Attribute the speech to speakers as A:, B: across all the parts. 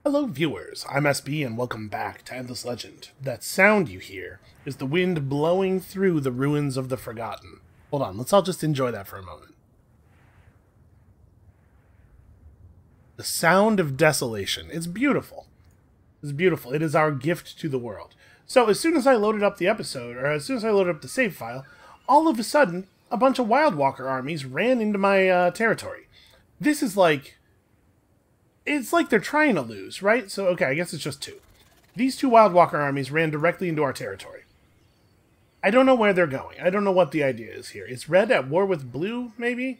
A: Hello viewers, I'm SB and welcome back to Endless Legend. That sound you hear is the wind blowing through the ruins of the Forgotten. Hold on, let's all just enjoy that for a moment. The sound of desolation. It's beautiful. It's beautiful. It is our gift to the world. So as soon as I loaded up the episode, or as soon as I loaded up the save file, all of a sudden, a bunch of Wild Walker armies ran into my territory. This is like... It's like they're trying to lose, right? So, okay, I guess it's just two. These two Wild Walker armies ran directly into our territory. I don't know where they're going. I don't know what the idea is here. Is red at war with blue, maybe?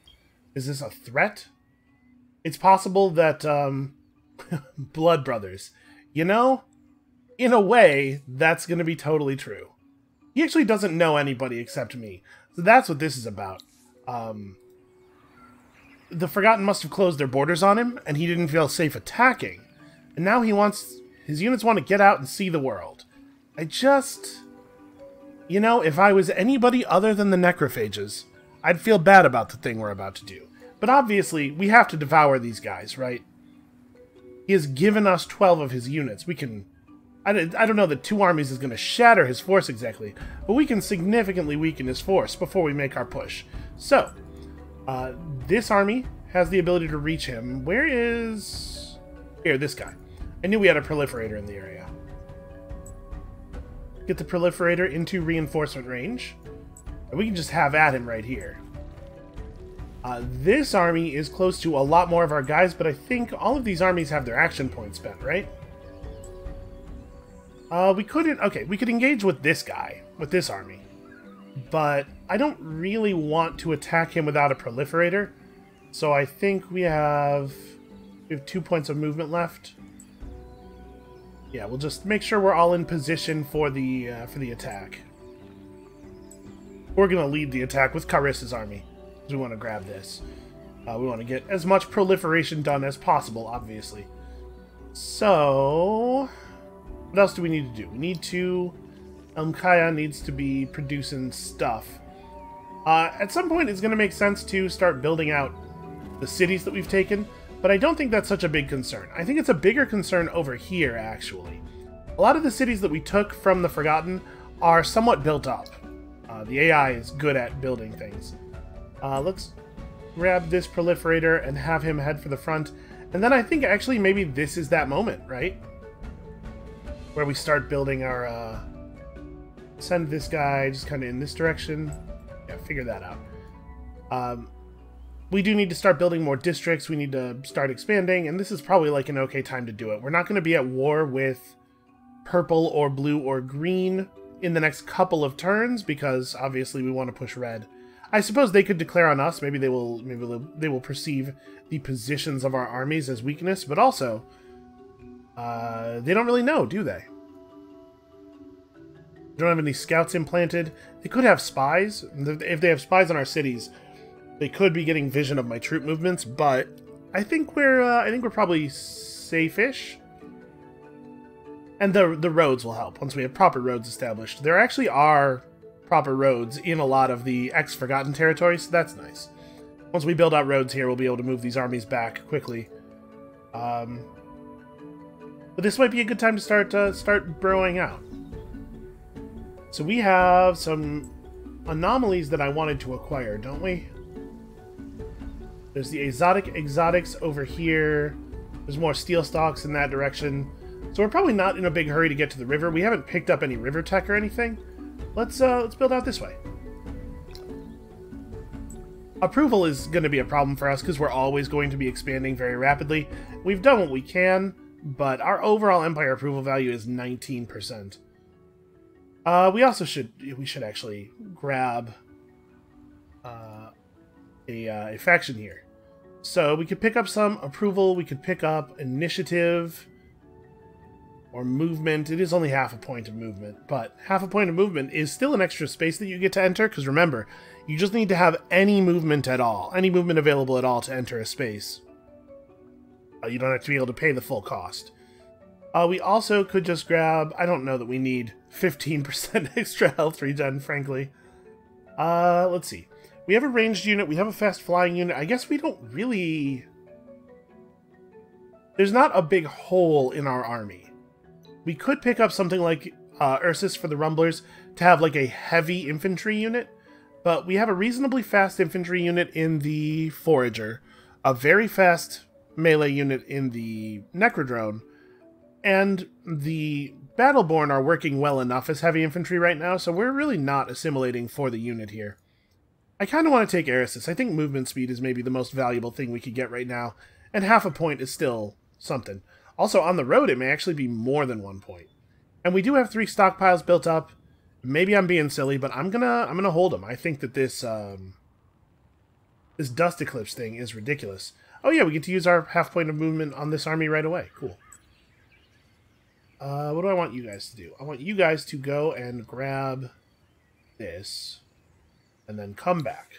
A: Is this a threat? It's possible that, Blood Brothers. You know, in a way, that's going to be totally true. He actually doesn't know anybody except me. So that's what this is about. The Forgotten must have closed their borders on him, and he didn't feel safe attacking. And now his units want to get out and see the world. You know, if I was anybody other than the necrophages, I'd feel bad about the thing we're about to do. But obviously, we have to devour these guys, right? He has given us 12 of his units. We can... I don't know that 2 armies is going to shatter his force exactly, but we can significantly weaken his force before we make our push. So... this army has the ability to reach him. Where is... Here, this guy. I knew we had a proliferator in the area. Get the proliferator into reinforcement range. And we can just have at him right here. This army is close to a lot more of our guys, but I think all of these armies have their action points spent, right? We couldn't... Okay, we could engage with this guy, with this army. But I don't really want to attack him without a proliferator. So I think we have 2 points of movement left. Yeah, we'll just make sure we're all in position for the attack. We're going to lead the attack with Carissa's army. Because we want to grab this. We want to get as much proliferation done as possible, obviously. So... what else do we need to do? We need to... Kaya needs to be producing stuff. At some point, it's going to make sense to start building out the cities that we've taken, but I don't think that's such a big concern. I think it's a bigger concern over here, actually. A lot of the cities that we took from the Forgotten are somewhat built up. The AI is good at building things. Let's grab this proliferator and have him head for the front. And then I think actually maybe this is that moment, right? Where we start building our... send this guy just kind of in this direction. Yeah, figure that out. We do need to start building more districts. We need to start expanding, and this is probably like an okay time to do it. We're not going to be at war with purple or blue or green in the next couple of turns because obviously we want to push red. I suppose they could declare on us. Maybe they will perceive the positions of our armies as weakness, but also they don't really know, do they? Don't have any scouts implanted. They could have spies. If they have spies on our cities, they could be getting vision of my troop movements. But I think we're probably safe-ish. And the roads will help once we have proper roads established. There actually are proper roads in a lot of the ex-Forgotten territories, so that's nice. Once we build out roads here, we'll be able to move these armies back quickly. But this might be a good time to start burrowing out. So we have some anomalies that I wanted to acquire, don't we? There's the exotics over here. There's more steel stalks in that direction. So we're probably not in a big hurry to get to the river. We haven't picked up any river tech or anything. Let's build out this way. Approval is going to be a problem for us because we're always going to be expanding very rapidly. We've done what we can, but our overall empire approval value is 19%. We also should actually grab a faction here. So we could pick up some approval, we could pick up initiative, or movement. It is only half a point of movement, but half a point of movement is still an extra space that you get to enter, because remember, you just need to have any movement at all, any movement available at all to enter a space. You don't have to be able to pay the full cost. We also could just grab... I don't know that we need 15% extra health regen, frankly. Let's see. We have a ranged unit. We have a fast flying unit. I guess we don't really... there's not a big hole in our army. We could pick up something like Ursus for the Rumblers to have like a heavy infantry unit, but we have a reasonably fast infantry unit in the Forager, a very fast melee unit in the Necrodrone, and the Battleborn are working well enough as heavy infantry right now, so we're really not assimilating for the unit here. I kind of want to take Eresis. I think movement speed is maybe the most valuable thing we could get right now, and half a point is still something. Also, on the road, it may actually be more than 1 point. And we do have 3 stockpiles built up. Maybe I'm being silly, but I'm gonna hold them. I think that this this Dust Eclipse thing is ridiculous. Oh yeah, we get to use our half point of movement on this army right away. Cool. What do I want you guys to do? I want you guys to go and grab this, and then come back.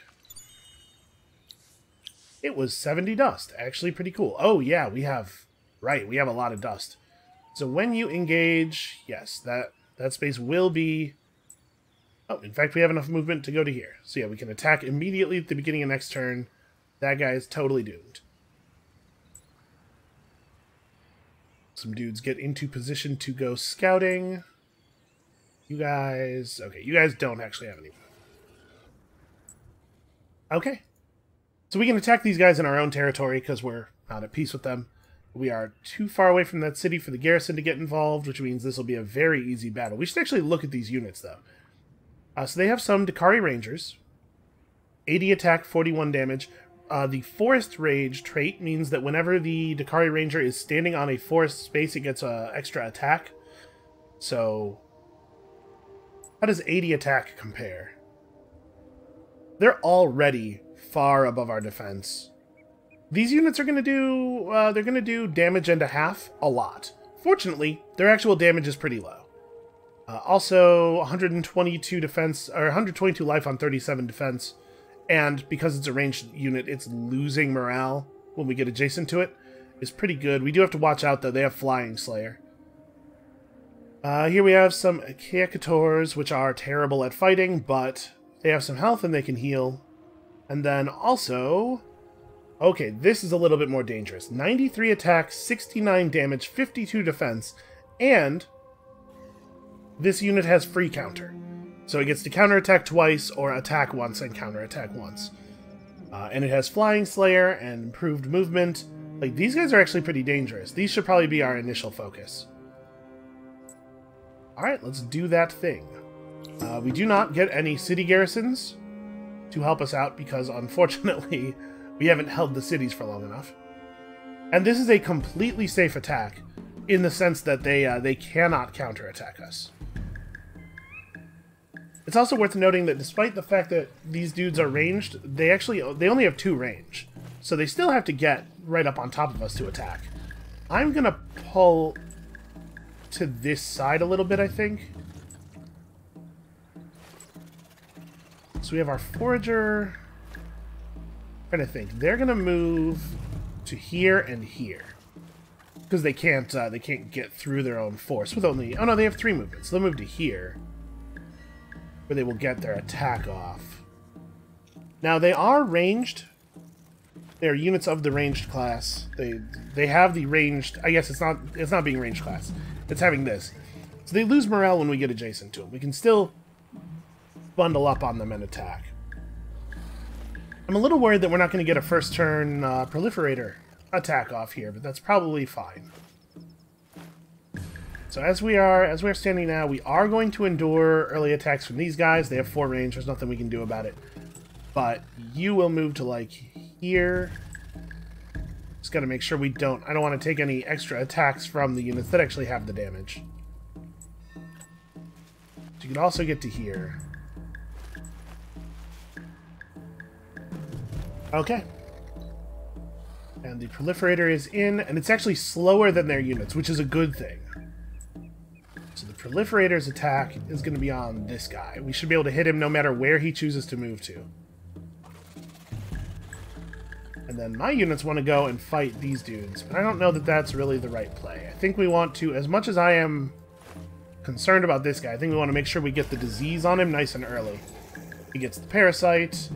A: It was 70 dust. Actually pretty cool. Oh yeah, we have a lot of dust. So when you engage, yes, that space will be... Oh, in fact, we have enough movement to go to here. So yeah, we can attack immediately at the beginning of next turn. That guy is totally doomed. Some dudes get into position to go scouting. You guys... Okay, you guys don't actually have any. Okay. So we can attack these guys in our own territory because we're not at peace with them. We are too far away from that city for the garrison to get involved, which means this will be a very easy battle. We should actually look at these units, though. So they have some Dakari Rangers. 80 attack, 41 damage. The Forest Rage trait means that whenever the Dakari Ranger is standing on a forest space, it gets an extra attack. So, how does 80 attack compare? They're already far above our defense. These units are going to do, they're going to do damage and a half, a lot. Fortunately, their actual damage is pretty low. Also, 122 defense, or 122 life on 37 defense. And because it's a ranged unit, it's losing morale when we get adjacent to it. Is pretty good. We do have to watch out, though. They have Flying Slayer. Here we have some Achaecators, which are terrible at fighting, but they have some health and they can heal. And then also... Okay, this is a little bit more dangerous. 93 attack, 69 damage, 52 defense, and this unit has free counter. So it gets to counterattack twice, or attack once and counterattack once. And it has Flying Slayer and improved movement. Like, these guys are actually pretty dangerous. These should probably be our initial focus. Alright, let's do that thing. We do not get any city garrisons to help us out because, unfortunately, we haven't held the cities for long enough. And this is a completely safe attack, in the sense that they cannot counterattack us. It's also worth noting that despite the fact that these dudes are ranged, they only have 2 range. So they still have to get right up on top of us to attack. I'm gonna pull to this side a little bit, I think. So we have our Forager. I'm trying to think. They're gonna move to here and here. Because they can't get through their own force with only... Oh no, they have 3 movements. They'll move to here, where they will get their attack off. Now, they are ranged. They're units of the ranged class. They have the ranged... I guess it's not being ranged class. It's having this. So they lose morale when we get adjacent to them. We can still bundle up on them and attack. I'm a little worried that we're not going to get a first turn proliferator attack off here, but that's probably fine. So as we're standing now, we are going to endure early attacks from these guys. They have 4 range. There's nothing we can do about it. But you will move to, like, here. Just got to make sure we don't... I don't want to take any extra attacks from the units that actually have the damage. You can also get to here. Okay. And the proliferator is in, and it's actually slower than their units, which is a good thing. So the proliferator's attack is going to be on this guy. We should be able to hit him no matter where he chooses to move to. And then my units want to go and fight these dudes, but I don't know that that's really the right play. I think we want to, as much as I am concerned about this guy, I think we want to make sure we get the disease on him nice and early. He gets the parasite,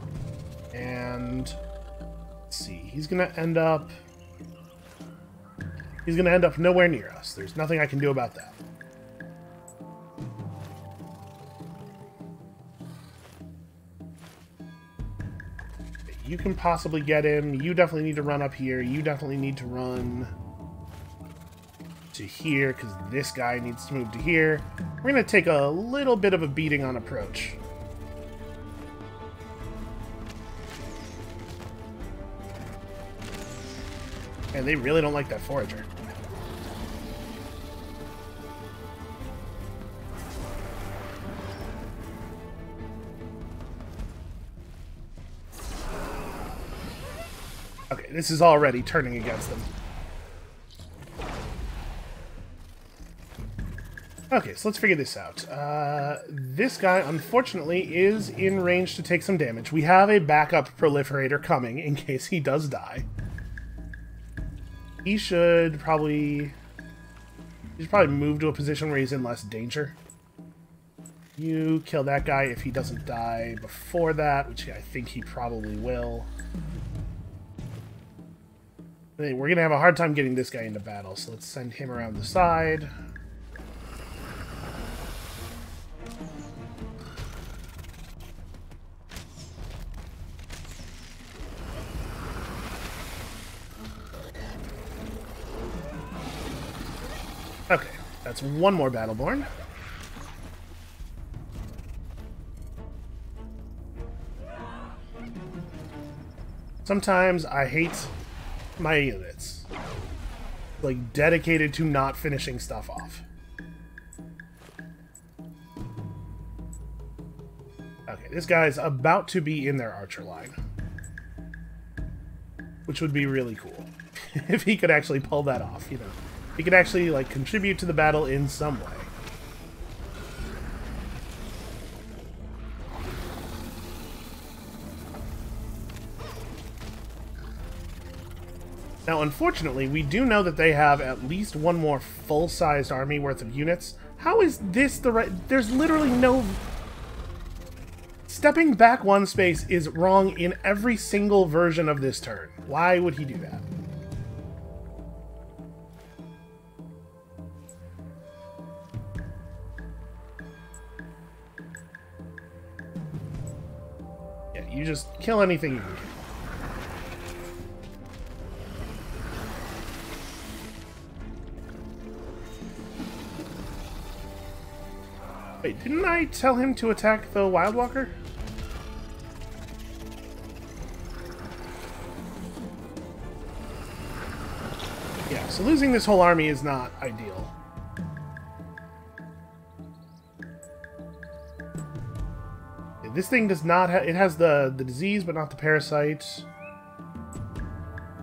A: and let's see, he's going to end up He's going to end up nowhere near us. There's nothing I can do about that. You can possibly get him. You definitely need to run up here. You definitely need to run to here, because this guy needs to move to here. We're going to take a little bit of a beating on approach. And they really don't like that forager. Okay, this is already turning against them. Okay, so let's figure this out. This guy, unfortunately, is in range to take some damage. We have a backup proliferator coming in case he does die. He should probably move to a position where he's in less danger. You kill that guy if he doesn't die before that, which I think he probably will. We're going to have a hard time getting this guy into battle, so let's send him around the side. Okay, that's one more Battleborn. Sometimes I hate my units. Like, dedicated to not finishing stuff off. Okay, this guy's about to be in their archer line. Which would be really cool. If he could actually pull that off, you know. He could actually, like, contribute to the battle in some way. Now, unfortunately, we do know that they have at least one more full-sized army worth of units. How is this the right... There's literally no... Stepping back one space is wrong in every single version of this turn. Why would he do that? Yeah, you just kill anything you can kill. Wait, didn't I tell him to attack the Wildwalker? Yeah, so losing this whole army is not ideal. This thing does not have... It has the disease, but not the parasite.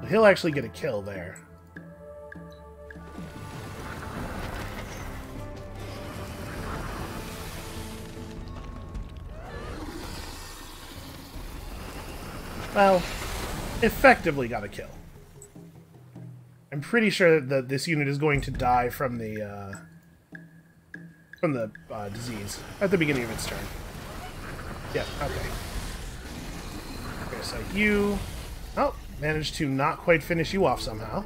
A: He'll actually get a kill there. Well, effectively got a kill. I'm pretty sure that this unit is going to die from the disease at the beginning of its turn. Yeah, okay. Okay, so you... Oh, managed to not quite finish you off somehow.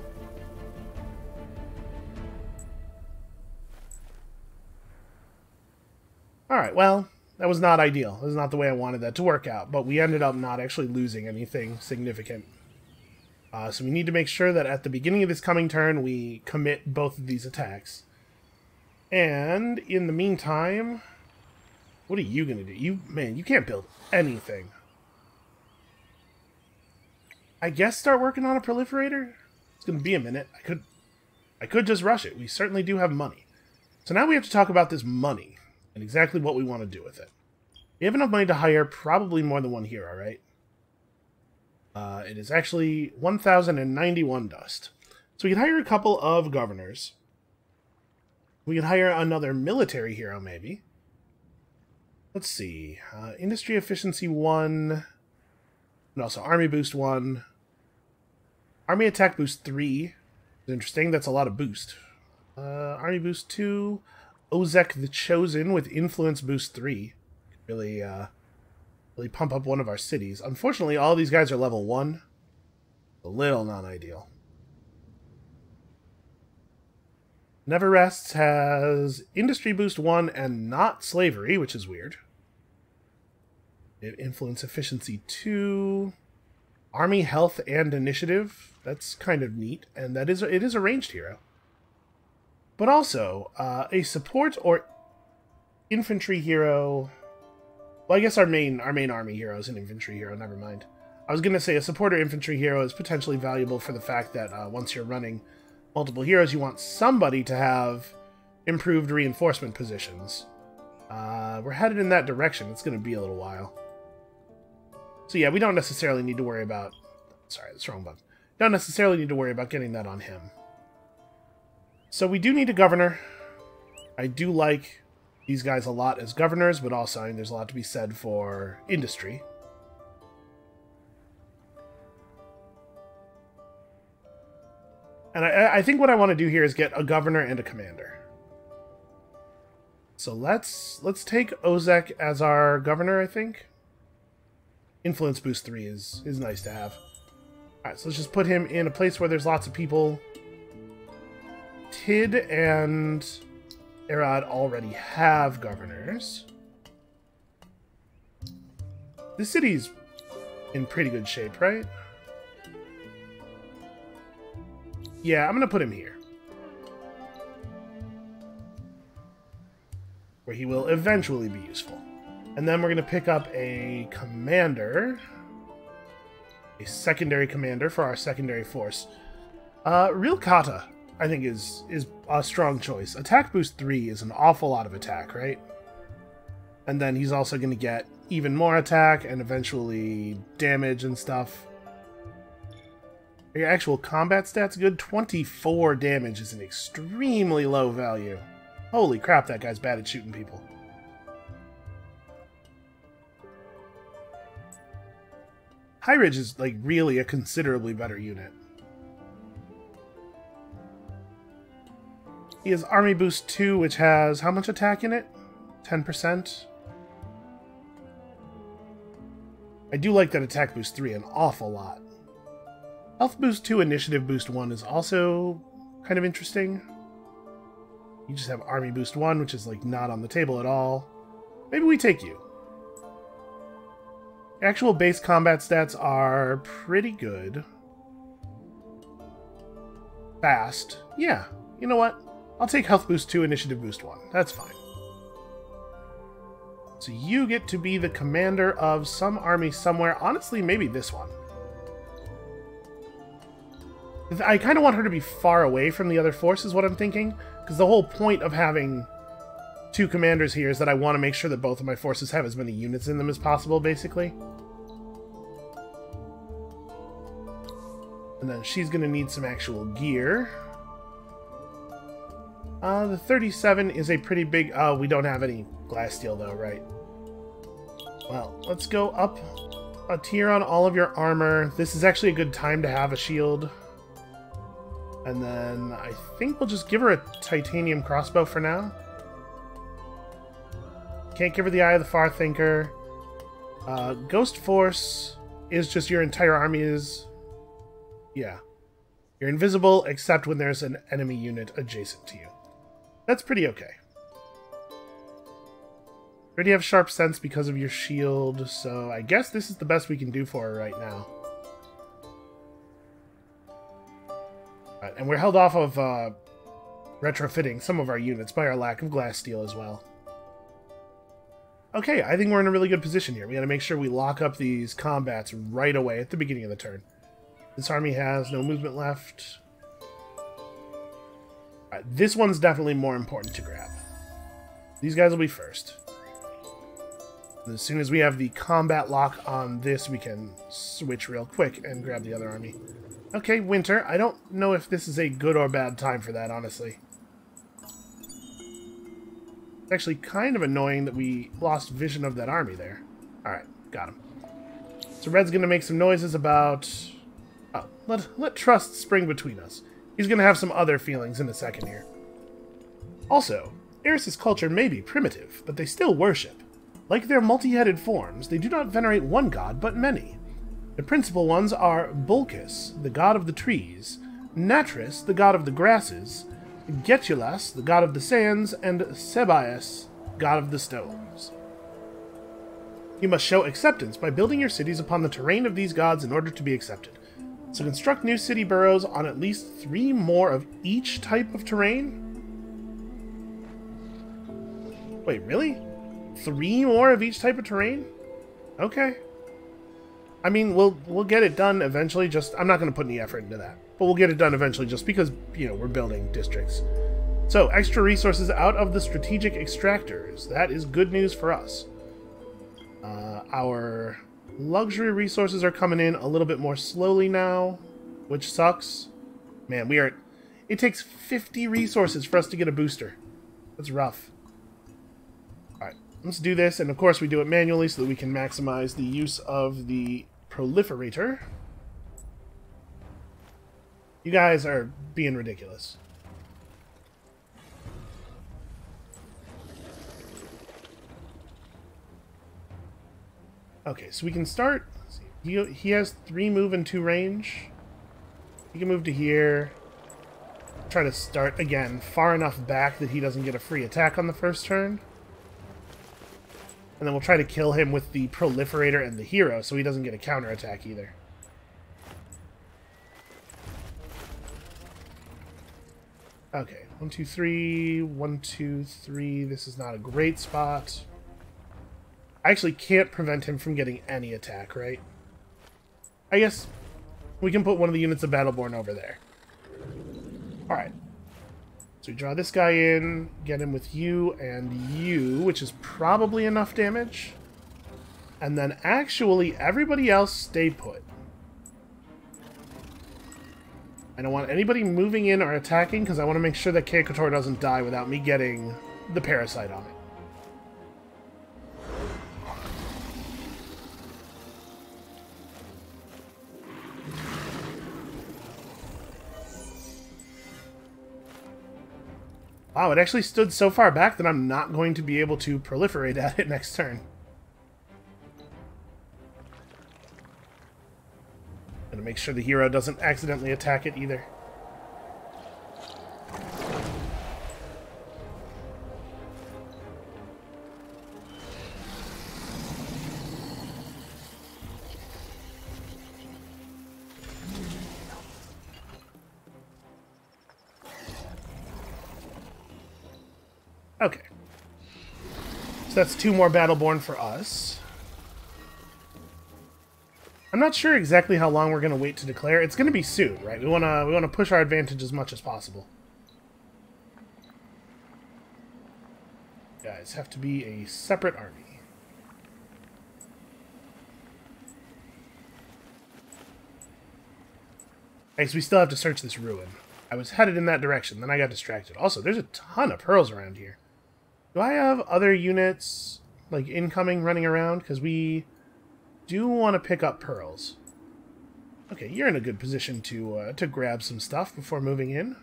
A: Alright, well, that was not ideal. That was not the way I wanted that to work out, but we ended up not actually losing anything significant. So we need to make sure that at the beginning of this coming turn, we commit both of these attacks. And in the meantime, what are you going to do? Man, you can't build anything. I guess start working on a proliferator? It's going to be a minute. I could just rush it. We certainly do have money. So now we have to talk about this money and exactly what we want to do with it. We have enough money to hire probably more than one hero, right? It is actually 1,091 dust. So we can hire a couple of governors. We can hire another military hero, maybe. Let's see. Industry efficiency 1. And also army boost 1. Army attack boost 3. Interesting. That's a lot of boost. Army boost 2. Ozek the Chosen with influence boost 3. Really pump up one of our cities. Unfortunately, all these guys are level 1. A little non-ideal. Never Rests has Industry Boost 1 and not Slavery, which is weird. Influence Efficiency 2. Army Health and Initiative. That's kind of neat, and it is a ranged hero. But also, a support or infantry hero... Well, I guess our main army hero is an infantry hero, never mind. I was going to say a support or infantry hero is potentially valuable for the fact that once you're running multiple heroes, you want somebody to have improved reinforcement positions. We're headed in that direction. It's going to be a little while. So yeah, we don't necessarily need to worry about... Sorry, that's the wrong button. Don't necessarily need to worry about getting that on him. So we do need a governor. I do like these guys a lot as governors, but also I mean, there's a lot to be said for industry. And I think what I want to do here is get a governor and a commander. So let's take Ozek as our governor, I think. Influence Boost 3 is nice to have. Alright, so let's just put him in a place where there's lots of people. Tid and Erod already have governors. This city's in pretty good shape, right? Yeah, I'm going to put him here. Where he will eventually be useful. And then we're going to pick up a commander. A secondary commander for our secondary force. Real Kata, I think, is a strong choice. Attack Boost 3 is an awful lot of attack, right? And then he's also going to get even more attack and eventually damage and stuff. Are your actual combat stats good? 24 damage is an extremely low value. Holy crap, that guy's bad at shooting people. High Ridge is, like, really a considerably better unit. He has Army Boost 2, which has how much attack in it? 10%? I do like that Attack Boost 3 an awful lot. Health Boost 2, Initiative Boost 1 is also kind of interesting. You just have Army Boost 1, which is, like, not on the table at all. Maybe we take you. Actual base combat stats are pretty good. Fast. Yeah, you know what? I'll take Health Boost 2, Initiative Boost 1. That's fine. So you get to be the commander of some army somewhere. Honestly, maybe this one. I kind of want her to be far away from the other force, is what I'm thinking. Because the whole point of having two commanders here is that I want to make sure that both of my forces have as many units in them as possible, basically. And then she's going to need some actual gear. The 37 is a pretty big... Oh, we don't have any glass steel, though, right? Well, let's go up a tier on all of your armor. This is actually a good time to have a shield. And then I think we'll just give her a titanium crossbow for now. Can't give her the Eye of the Far Thinker. Ghost Force is just your entire army is... Yeah. You're invisible except when there's an enemy unit adjacent to you. That's pretty okay. You already have Sharp Sense because of your shield, so I guess this is the best we can do for her right now. Right, and we're held off of retrofitting some of our units by our lack of glass steel as well. Okay, I think we're in a really good position here. We gotta make sure we lock up these combats right away at the beginning of the turn. This army has no movement left. Right, this one's definitely more important to grab. These guys will be first. As soon as we have the combat lock on this, we can switch real quick and grab the other army. Okay, Winter. I don't know if this is a good or bad time for that, honestly. It's actually kind of annoying that we lost vision of that army there. Alright, got him. So Red's going to make some noises about... Oh, let trust spring between us. He's going to have some other feelings in a second here. Also, Eris's culture may be primitive, but they still worship. Like their multi-headed forms, they do not venerate one god, but many. The principal ones are Bulkus, the god of the trees, Natris, the god of the grasses, Getulas, the god of the sands, and Sebius, god of the stones. You must show acceptance by building your cities upon the terrain of these gods in order to be accepted. So construct new city boroughs on at least 3 more of each type of terrain? Wait, really? 3 more of each type of terrain? Okay. I mean, we'll get it done eventually, just... I'm not going to put any effort into that. But we'll get it done eventually just because, you know, we're building districts. So, extra resources out of the strategic extractors. That is good news for us. Our luxury resources are coming in a little bit more slowly now, which sucks. Man, we are... It takes 50 resources for us to get a booster. That's rough. Alright, let's do this, and of course we do it manually so that we can maximize the use of the proliferator. You guys are being ridiculous. Okay, so we can start... He has 3 move and 2 range. He can move to here. Try to start, again, far enough back that he doesn't get a free attack on the first turn. And then we'll try to kill him with the proliferator and the hero so he doesn't get a counterattack either. Okay, 1, 2, 3, 1, 2, 3. This is not a great spot. I actually can't prevent him from getting any attack, right? I guess we can put one of the units of Battleborn over there. Alright. So we draw this guy in, get him with you and you, which is probably enough damage. And then actually everybody else stay put. I don't want anybody moving in or attacking because I want to make sure that Keikotor doesn't die without me getting the parasite on it. Wow, it actually stood so far back that I'm not going to be able to proliferate at it next turn. Gonna make sure the hero doesn't accidentally attack it either. Okay. So that's 2 more Battleborn for us. I'm not sure exactly how long we're going to wait to declare. It's going to be soon, right? We want to push our advantage as much as possible. Guys, have to be a separate army. I guess we still have to search this ruin. I was headed in that direction, then I got distracted. Also, there's a ton of pearls around here. Do I have other units, like, incoming running around? Because we do want to pick up pearls. Okay, you're in a good position to grab some stuff before moving in.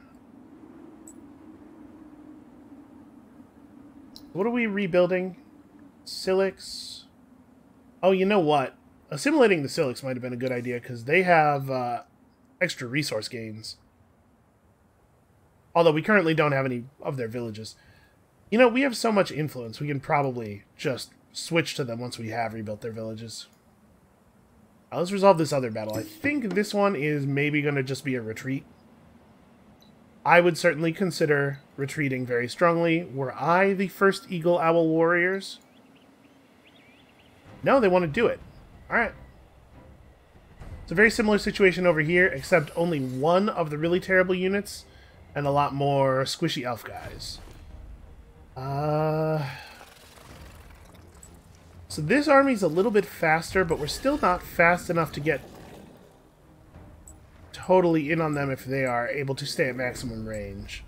A: What are we rebuilding? Silix. Oh, you know what? Assimilating the Silix might have been a good idea, because they have extra resource gains. Although we currently don't have any of their villages. You know, we have so much influence, we can probably just switch to them once we have rebuilt their villages. Now, let's resolve this other battle. I think this one is maybe going to just be a retreat. I would certainly consider retreating very strongly. Were I the first Eagle Owl Warriors? No, they want to do it. Alright. It's a very similar situation over here, except only one of the really terrible units and a lot more squishy elf guys. So this army's a little bit faster, but we're still not fast enough to get totally in on them if they are able to stay at maximum range.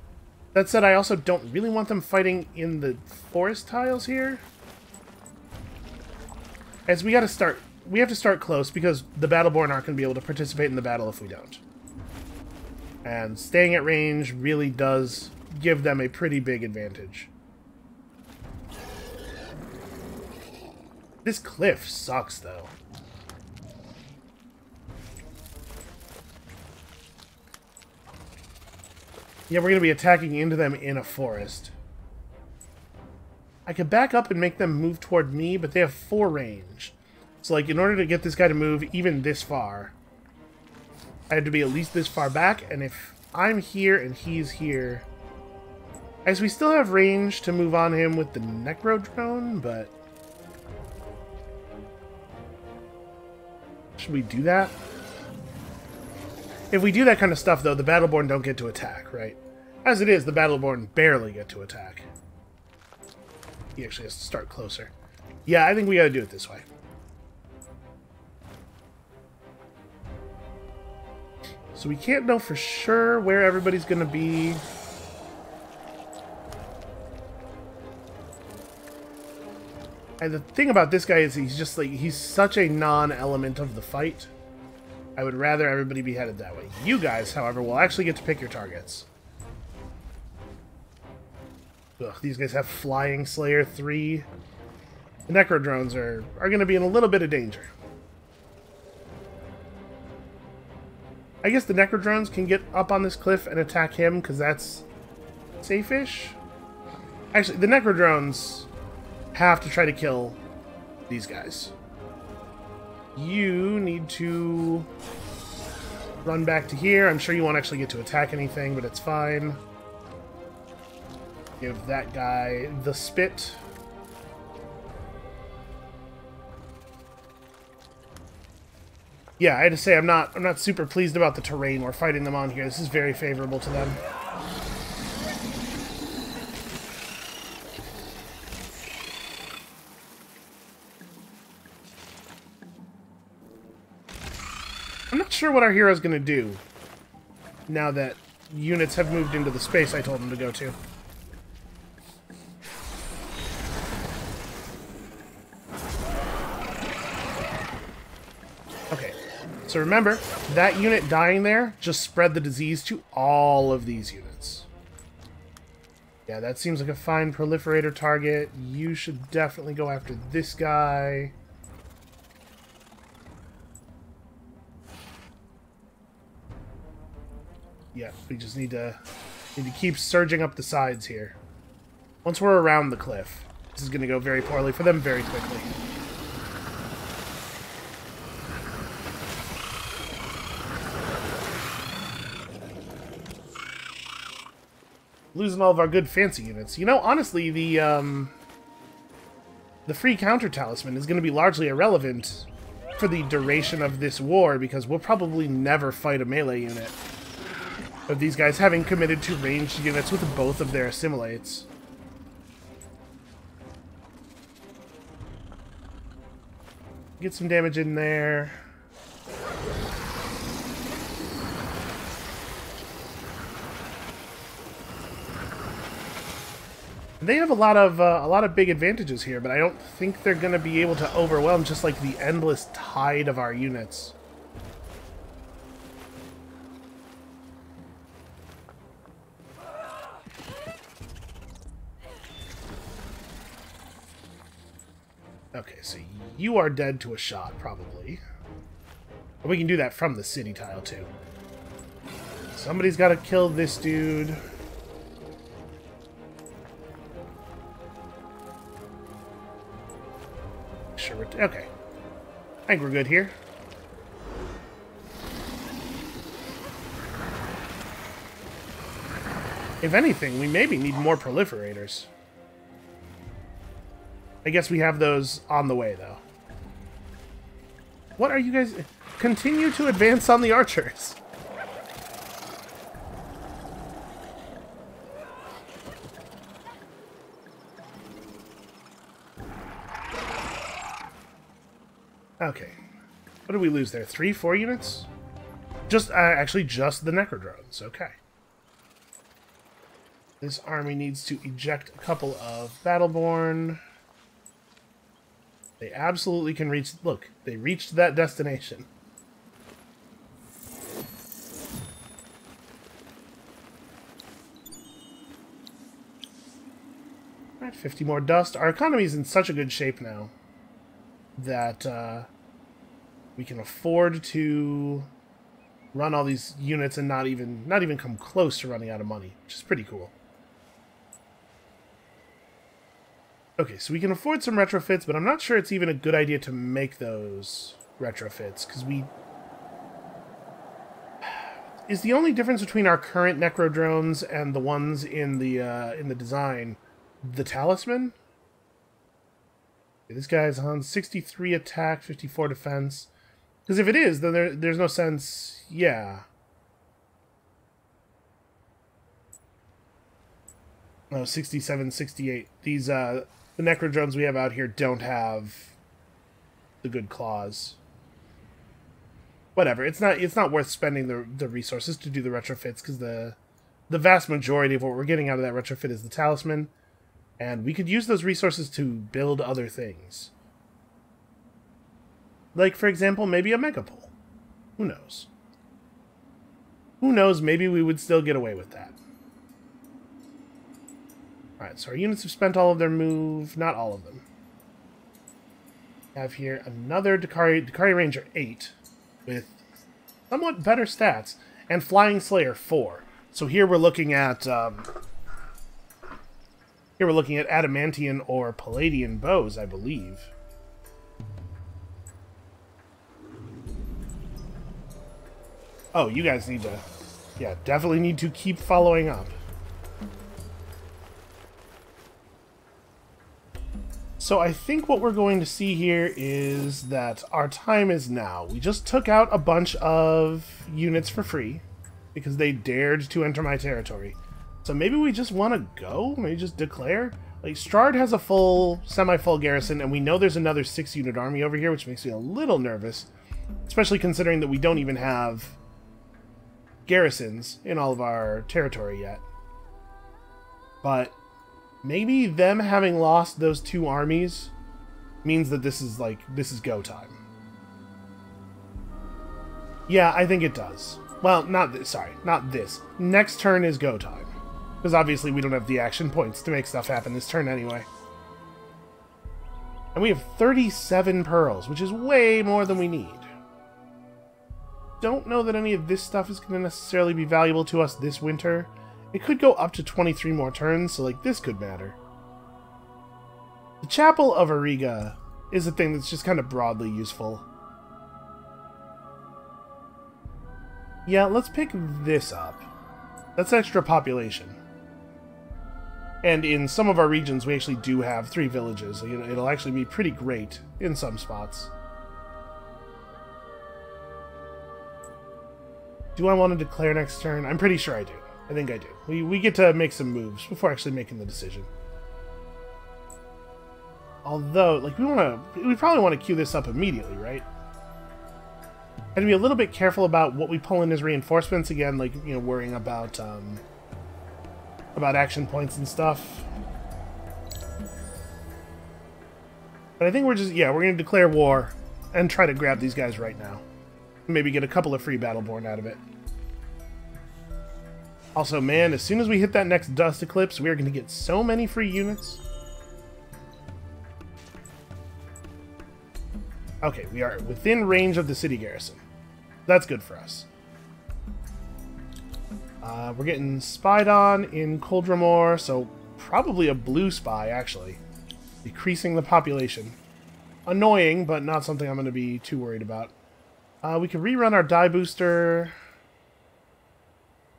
A: That said, I also don't really want them fighting in the forest tiles here. As we have to start close because the Battleborn aren't going to be able to participate in the battle if we don't. And staying at range really does give them a pretty big advantage. This cliff sucks, though. Yeah, we're going to be attacking into them in a forest. I could back up and make them move toward me, but they have 4 range. So, like, in order to get this guy to move even this far, I have to be at least this far back, and if I'm here and he's here... I guess we still have range to move on him with the Necro Drone, but... should we do that? If we do that kind of stuff, though, the Battleborn don't get to attack, right? As it is, the Battleborn barely get to attack. He actually has to start closer. Yeah, I think we gotta do it this way. So we can't know for sure where everybody's gonna be. And the thing about this guy is he's just like, he's such a non-element of the fight. I would rather everybody be headed that way. You guys, however, will actually get to pick your targets. Ugh, these guys have Flying Slayer 3. The Necro Drones are going to be in a little bit of danger. I guess the Necro Drones can get up on this cliff and attack him, because that's safe-ish. Actually, the Necro Drones have to try to kill these guys. You need to run back to here. I'm sure you won't actually get to attack anything, but it's fine. Give that guy the spit. Yeah, I had to say I'm not super pleased about the terrain we're fighting them on here. This is very favorable to them. I'm not sure what our hero's going to do now that units have moved into the space I told them to go to. Okay, so remember, that unit dying there just spread the disease to all of these units. Yeah, that seems like a fine proliferator target. You should definitely go after this guy. Yeah, we just need to keep surging up the sides here. Once we're around the cliff, this is going to go very poorly for them very quickly. Losing all of our good fancy units. You know, honestly, the free counter talisman is going to be largely irrelevant for the duration of this war, because we'll probably never fight a melee unit of these guys, having committed to ranged units with both of their assimilates. Get some damage in there. They have a lot of big advantages here, but I don't think they're going to be able to overwhelm just like the endless tide of our units. Okay, so you are dead to a shot, probably. But we can do that from the city tile, too. Somebody's got to kill this dude. Sure, okay. I think we're good here. If anything, we maybe need more proliferators. I guess we have those on the way, though. What are you guys... Continue to advance on the archers. Okay. What did we lose there? 3, 4 units? Just, actually, just the Necro Drones. Okay. This army needs to eject a couple of Battleborn. They absolutely can reach... Look, they reached that destination. Alright, 50 more dust. Our economy's in such a good shape now that we can afford to run all these units and not even come close to running out of money, which is pretty cool. Okay, so we can afford some retrofits, but I'm not sure it's even a good idea to make those retrofits, because we... Is the only difference between our current Necro drones and the ones in the design the talisman? Okay, this guy's on 63 attack, 54 defense. Because if it is, then there's no sense... Yeah. No, 67, 68. These, the Necro drones we have out here don't have the good claws. Whatever, it's not worth spending the resources to do the retrofits, because the vast majority of what we're getting out of that retrofit is the talisman, and we could use those resources to build other things. Like, for example, maybe a megapole. Who knows? Who knows, maybe we would still get away with that. Alright, so our units have spent all of their move, not all of them. We have here another Dakari Ranger 8. With somewhat better stats, and Flying Slayer 4. So here we're looking at adamantian or palladian bows, I believe. Oh, you guys need to, yeah, definitely need to keep following up. So I think what we're going to see here is that our time is now. We just took out a bunch of units for free because they dared to enter my territory. So maybe we just want to go? Maybe just declare? Like, Strahd has a full, semi-full garrison, and we know there's another 6-unit army over here, which makes me a little nervous. Especially considering that we don't even have garrisons in all of our territory yet. But maybe them having lost those 2 armies means that this is go time. Yeah, I think it does. Well, not this. Sorry, not this. Next turn is go time. Because obviously we don't have the action points to make stuff happen this turn anyway. And we have 37 pearls, which is way more than we need. Don't know that any of this stuff is going to necessarily be valuable to us this winter. It could go up to 23 more turns, so like this could matter. The Chapel of Ariga is a thing that's just kind of broadly useful. Yeah, let's pick this up. That's extra population. And in some of our regions, we actually do have 3 villages. So, it'll actually be pretty great in some spots. Do I want to declare next turn? I'm pretty sure I do. I think I do. We get to make some moves before actually making the decision. Although, like, we probably want to queue this up immediately, right? And be a little bit careful about what we pull in as reinforcements again, like, worrying about action points and stuff. But I think we're just, we're going to declare war and try to grab these guys right now. Maybe get a couple of free Battleborn out of it. Also, man, as soon as we hit that next Dust Eclipse, we are going to get so many free units. Okay, we are within range of the city garrison. That's good for us. We're getting spied on in Coldramore, so probably a blue spy, actually. Decreasing the population. Annoying, but not something I'm going to be too worried about. We can rerun our die booster.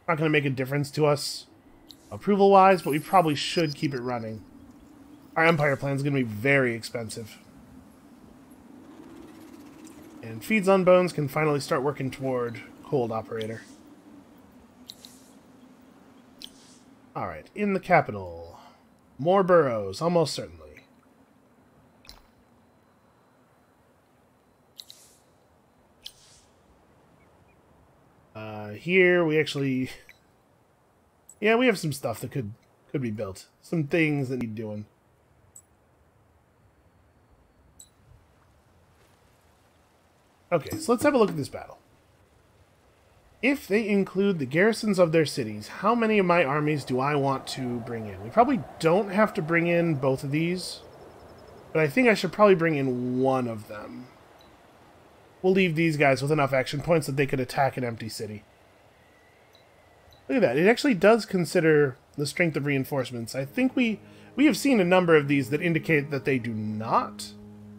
A: Not going to make a difference to us approval-wise, but we probably should keep it running. Our Empire plan is going to be very expensive. And Feeds on Bones can finally start working toward Cold Operator. Alright, in the capital. More burrows, almost certainly. Here we actually... Yeah, we have some stuff that could be built. Some things that need doing. Okay, so let's have a look at this battle. If they include the garrisons of their cities, how many of my armies do I want to bring in? We probably don't have to bring in both of these, but I think I should probably bring in one of them. we'll leave these guys with enough action points that they could attack an empty city. Look at that. It actually does consider the strength of reinforcements. I think we have seen a number of these that indicate that they do not.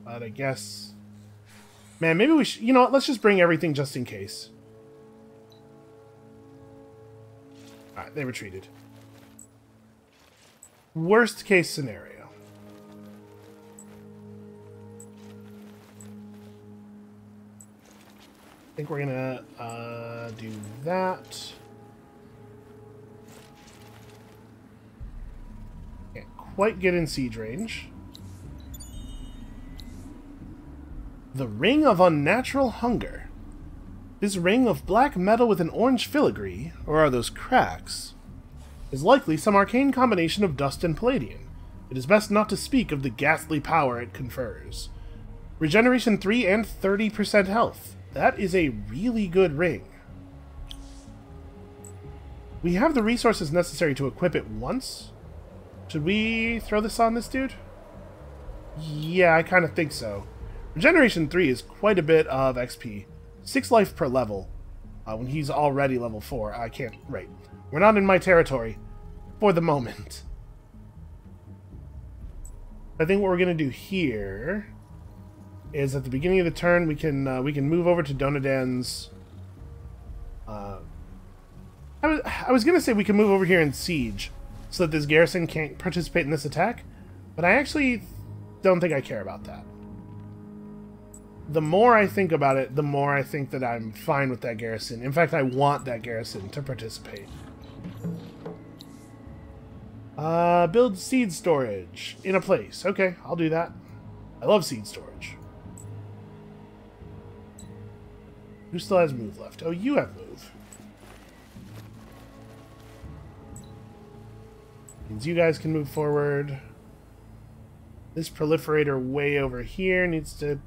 A: But I guess... Man, maybe we should... You know what? Let's just bring everything just in case. Alright, they retreated. Worst case scenario. I think we're gonna do that. Can't quite get in siege range. The Ring of Unnatural Hunger. This ring of black metal with an orange filigree, or are those cracks, is likely some arcane combination of dust and palladium. It is best not to speak of the ghastly power it confers. Regeneration 3 and 30% health. That is a really good ring. We have the resources necessary to equip it once. Should we throw this on this dude? Yeah, I kind of think so. Regeneration 3 is quite a bit of XP. 6 life per level. When he's already level 4. I can't... Right. We're not in my territory. For the moment. I think what we're going to do here is at the beginning of the turn we can move over to Donadan's... I was going to say we can move over here and siege so that this garrison can't participate in this attack, but I actually don't think I care about that. The more I think about it, the more I think that I'm fine with that garrison. In fact, I want that garrison to participate. Build seed storage in a place. Okay, I'll do that. I love seed storage. Who still has move left? Oh, you have move. Means you guys can move forward. This proliferator way over here needs to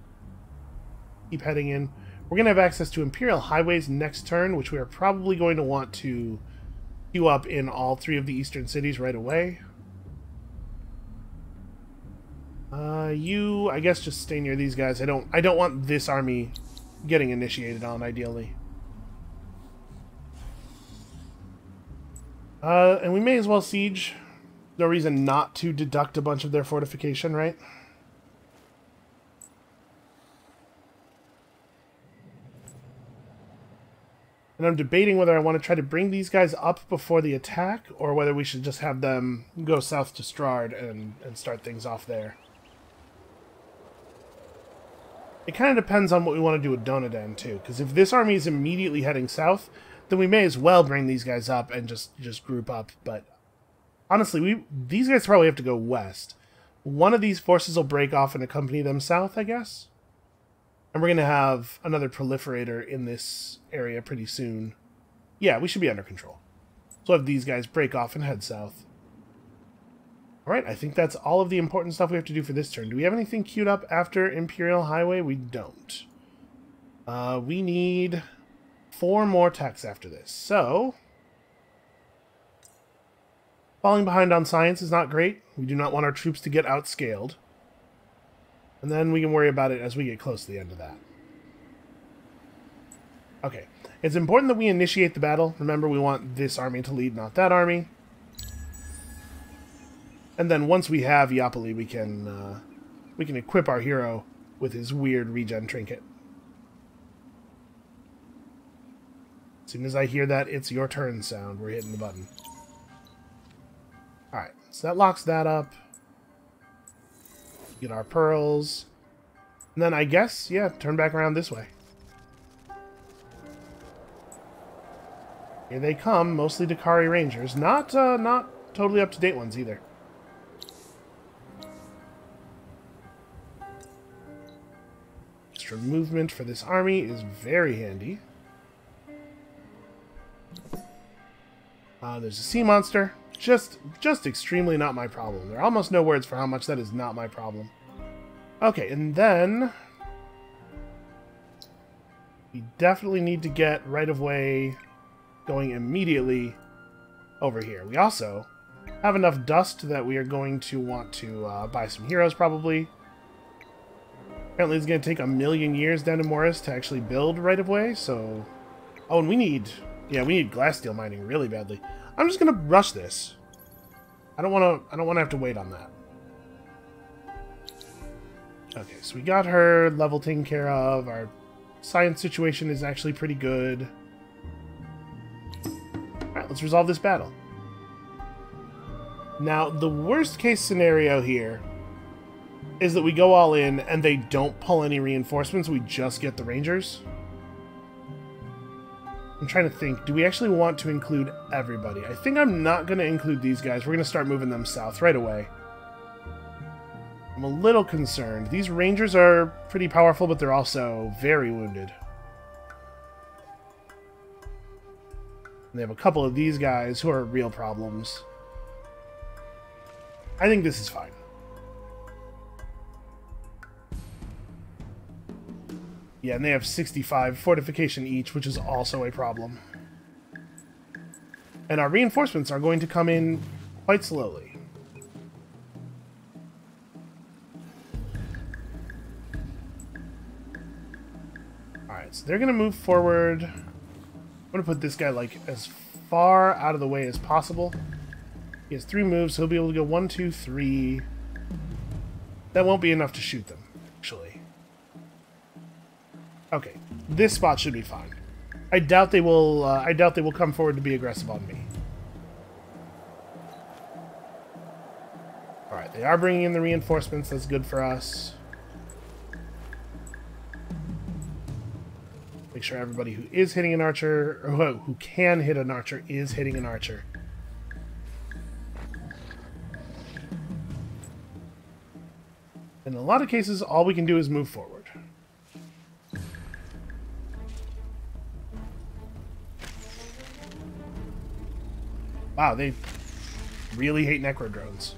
A: keep heading in. We're going to have access to Imperial Highways next turn, which we are probably going to want to queue up in all 3 of the eastern cities right away. You, I guess, just stay near these guys. I don't want this army getting initiated on, ideally. And we may as well siege. No reason not to deduct a bunch of their fortification, right? And I'm debating whether I want to try to bring these guys up before the attack, or whether we should just have them go south to Strahd and start things off there. It kind of depends on what we want to do with Donadan, too, because if this army is immediately heading south, then we may as well bring these guys up and just group up, but honestly, these guys probably have to go west. One of these forces will break off and accompany them south, I guess. And we're going to have another proliferator in this area pretty soon. Yeah, we should be under control. So we'll have these guys break off and head south. Alright, I think that's all of the important stuff we have to do for this turn. Do we have anything queued up after Imperial Highway? We don't. We need 4 more techs after this. So, falling behind on science is not great. We do not want our troops to get outscaled. And then we can worry about it as we get close to the end of that. Okay. It's important that we initiate the battle. Remember, we want this army to lead, not that army. And then once we have Iapoli, we can equip our hero with his weird regen trinket. As soon as I hear that "it's your turn" sound, we're hitting the button. Alright, so that locks that up. Get our pearls. And then I guess, yeah, turn back around this way. Here they come, mostly Dakari Rangers. Not totally up-to-date ones either. Extra movement for this army is very handy. There's a sea monster. Just extremely not my problem. There are almost no words for how much that is not my problem. Okay, and then we definitely need to get right-of-way going immediately over here. We also have enough dust that we are going to want to buy some heroes, probably. Apparently it's going to take 1,000,000 years down in Morris to actually build right-of-way, so... Oh, and we need... Yeah, we need glass steel mining really badly. I'm just going to rush this. I don't want to have to wait on that. Okay, so we got her level taken care of. Our science situation is actually pretty good. Alright, let's resolve this battle. Now, the worst case scenario here is that we go all in and they don't pull any reinforcements, we just get the Rangers. I'm trying to think, do we actually want to include everybody? I think I'm not going to include these guys. We're going to start moving them south right away. I'm a little concerned. These Rangers are pretty powerful, but they're also very wounded. And they have a couple of these guys who are real problems. I think this is fine. Yeah, and they have 65 fortification each, which is also a problem. And our reinforcements are going to come in quite slowly. Alright, so they're going to move forward. I'm going to put this guy, like, as far out of the way as possible. He has 3 moves, so he'll be able to go 1, 2, 3. That won't be enough to shoot them, actually. Okay, this spot should be fine. I doubt they will. I doubt they will come forward to be aggressive on me. All right, they are bringing in the reinforcements. That's good for us. Make sure everybody who is hitting an archer, or who can hit an archer, is hitting an archer. In a lot of cases, all we can do is move forward. Wow, they really hate necro drones.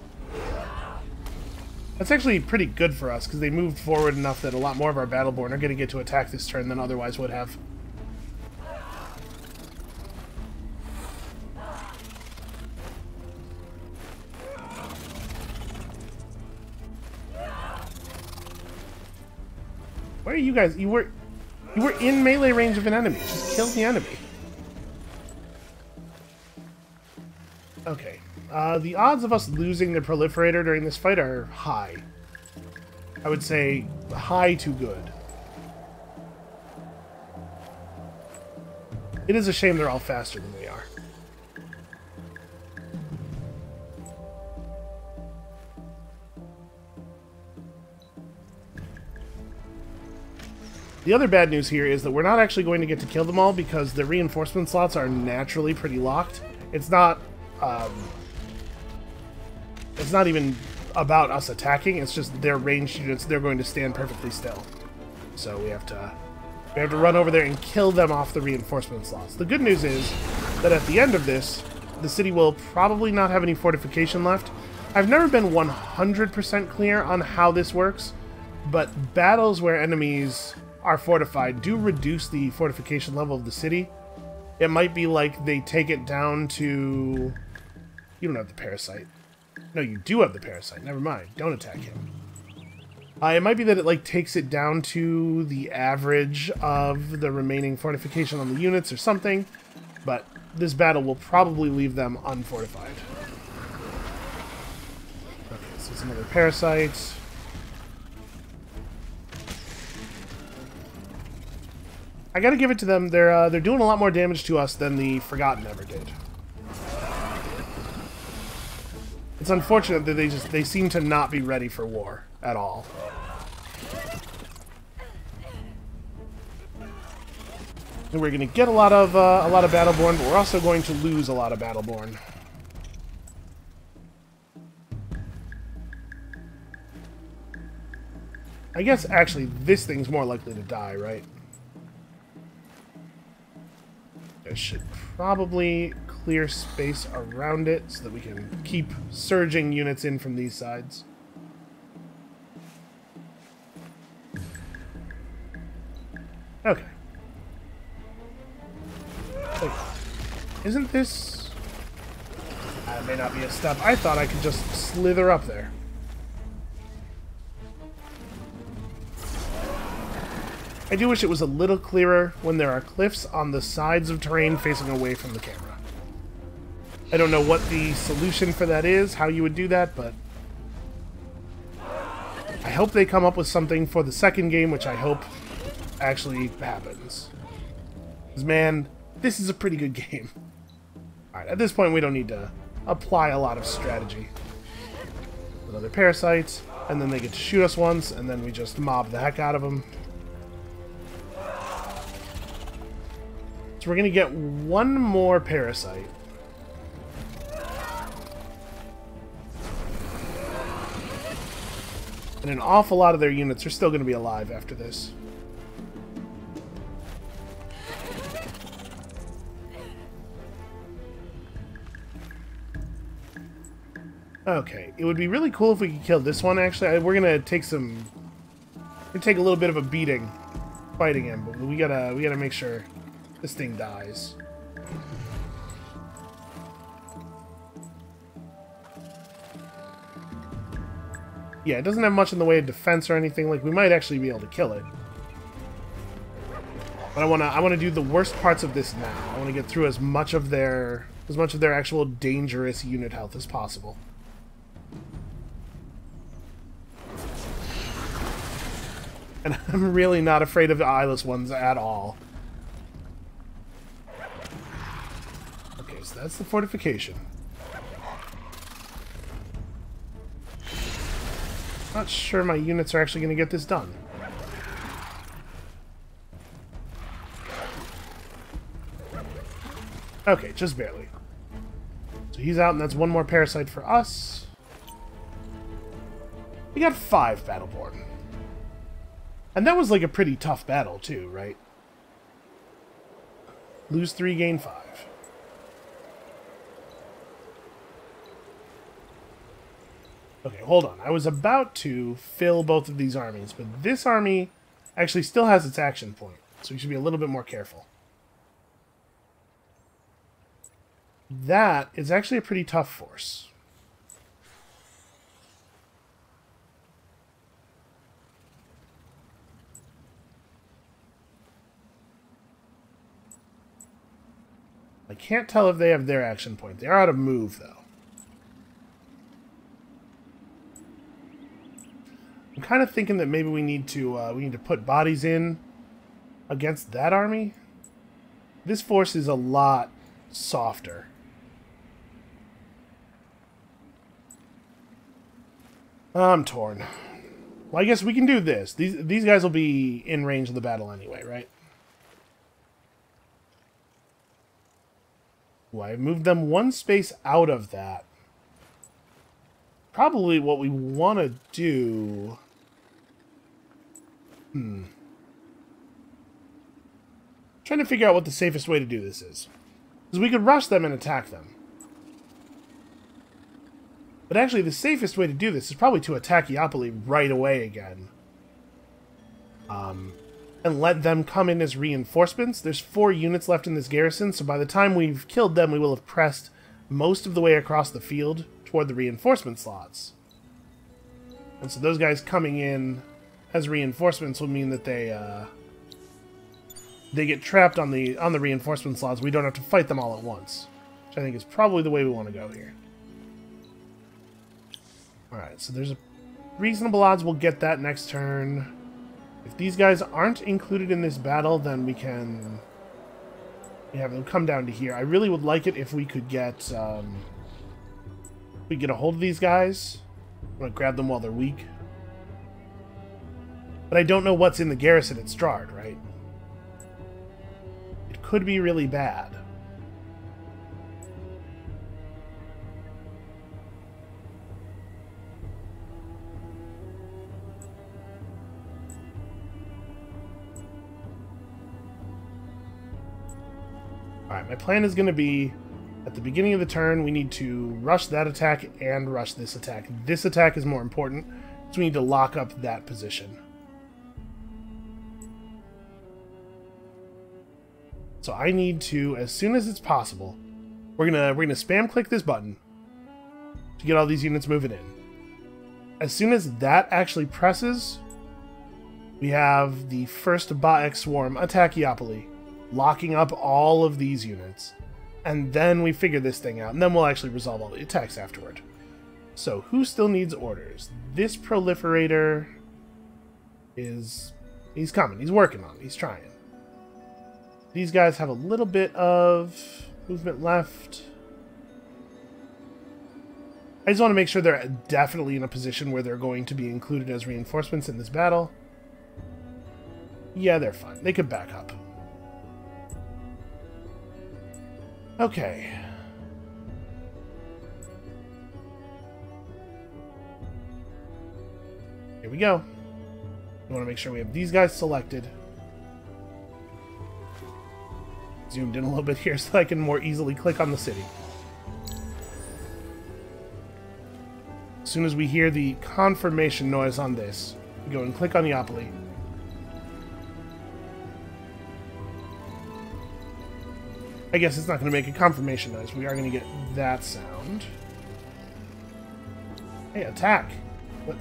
A: That's actually pretty good for us, because they moved forward enough that a lot more of our Battleborn are going to get to attack this turn than otherwise would have. Where are you guys? You were in melee range of an enemy. Just kill the enemy. Okay. The odds of us losing the proliferator during this fight are high. I would say high to good. It is a shame they're all faster than we are. The other bad news here is that we're not actually going to get to kill them all because the reinforcement slots are naturally pretty locked. It's not even about us attacking, it's just their ranged units, they're going to stand perfectly still. So we have to run over there and kill them off the reinforcement slots. The good news is that at the end of this, the city will probably not have any fortification left. I've never been 100% clear on how this works, but battles where enemies are fortified do reduce the fortification level of the city. It might be like they take it down to... You don't have the parasite. No, you do have the parasite. Never mind. Don't attack him. It might be that it like takes it down to the average of the remaining fortification on the units or something, but this battle will probably leave them unfortified. Okay, so some other parasites. I gotta give it to them. They're doing a lot more damage to us than the Forgotten ever did. It's unfortunate that they seem to not be ready for war at all. And we're going to get a lot of Battleborn, but we're also going to lose a lot of Battleborn. I guess actually this thing's more likely to die, right? I should probably clear space around it so that we can keep surging units in from these sides. Okay. Wait, isn't this... That may not be a step. I thought I could just slither up there. I do wish it was a little clearer when there are cliffs on the sides of terrain facing away from the camera. I don't know what the solution for that is, how you would do that, but I hope they come up with something for the second game, which I hope actually happens. Because, man, this is a pretty good game. Alright, at this point we don't need to apply a lot of strategy. Another parasite, and then they get to shoot us once, and then we just mob the heck out of them. So we're going to get one more parasite. And an awful lot of their units are still going to be alive after this. Okay, it would be really cool if we could kill this one, actually. We're going to take some... We're going to take a little bit of a beating fighting him, but we gotta make sure this thing dies. Yeah, it doesn't have much in the way of defense or anything. Like, we might actually be able to kill it. But I wanna do the worst parts of this now. I wanna get through as much of their actual dangerous unit health as possible. And I'm really not afraid of the eyeless ones at all. Okay, so that's the fortification. Not sure my units are actually going to get this done. Okay, just barely. So he's out, and that's one more parasite for us. We got 5 Battleborn. And that was like a pretty tough battle, too, right? Lose 3, gain 5. Okay, hold on. I was about to fill both of these armies, but this army actually still has its action point, so we should be a little bit more careful. That is actually a pretty tough force. I can't tell if they have their action point. They are out of move, though. I'm kind of thinking that maybe we need to put bodies in against that army. This force is a lot softer. I'm torn. Well, I guess we can do this. These guys will be in range of the battle anyway, right? Well, I moved them one space out of that. Probably what we want to do... Trying to figure out what the safest way to do this is. Because we could rush them and attack them. But actually, the safest way to do this is probably to attack Iapoli right away again. And let them come in as reinforcements. There's 4 units left in this garrison, so by the time we've killed them, we will have pressed most of the way across the field toward the reinforcement slots. And so those guys coming in as reinforcements will mean that they get trapped on the reinforcement slots. We don't have to fight them all at once, which I think is probably the way we want to go here. Alright, so there's a reasonable odds we'll get that next turn. If these guys aren't included in this battle, then we can have them come down to here. I really would like it if we could get a hold of these guys. I'm going to grab them while they're weak. But I don't know what's in the garrison at Strahd, right? It could be really bad. Alright, my plan is going to be, at the beginning of the turn, we need to rush that attack and rush this attack. This attack is more important, so we need to lock up that position. So I need to, as soon as it's possible, we're gonna spam click this button to get all these units moving in. As soon as that actually presses, We have the first Baek swarm attack Eopoli, locking up all of these units. And then we figure this thing out, and then we'll actually resolve all the attacks afterward. So, who still needs orders? This proliferator is... he's coming. He's working on it. He's trying. These guys have a little bit of movement left. I just want to make sure they're definitely in a position where they're going to be included as reinforcements in this battle. Yeah, they're fine. They could back up. Okay. Here we go. We want to make sure we have these guys selected. Zoomed in a little bit here so I can more easily click on the city. As soon as we hear the confirmation noise on this, we go and click on Eopoli. I guess it's not going to make a confirmation noise. We are going to get that sound. Hey, attack! What?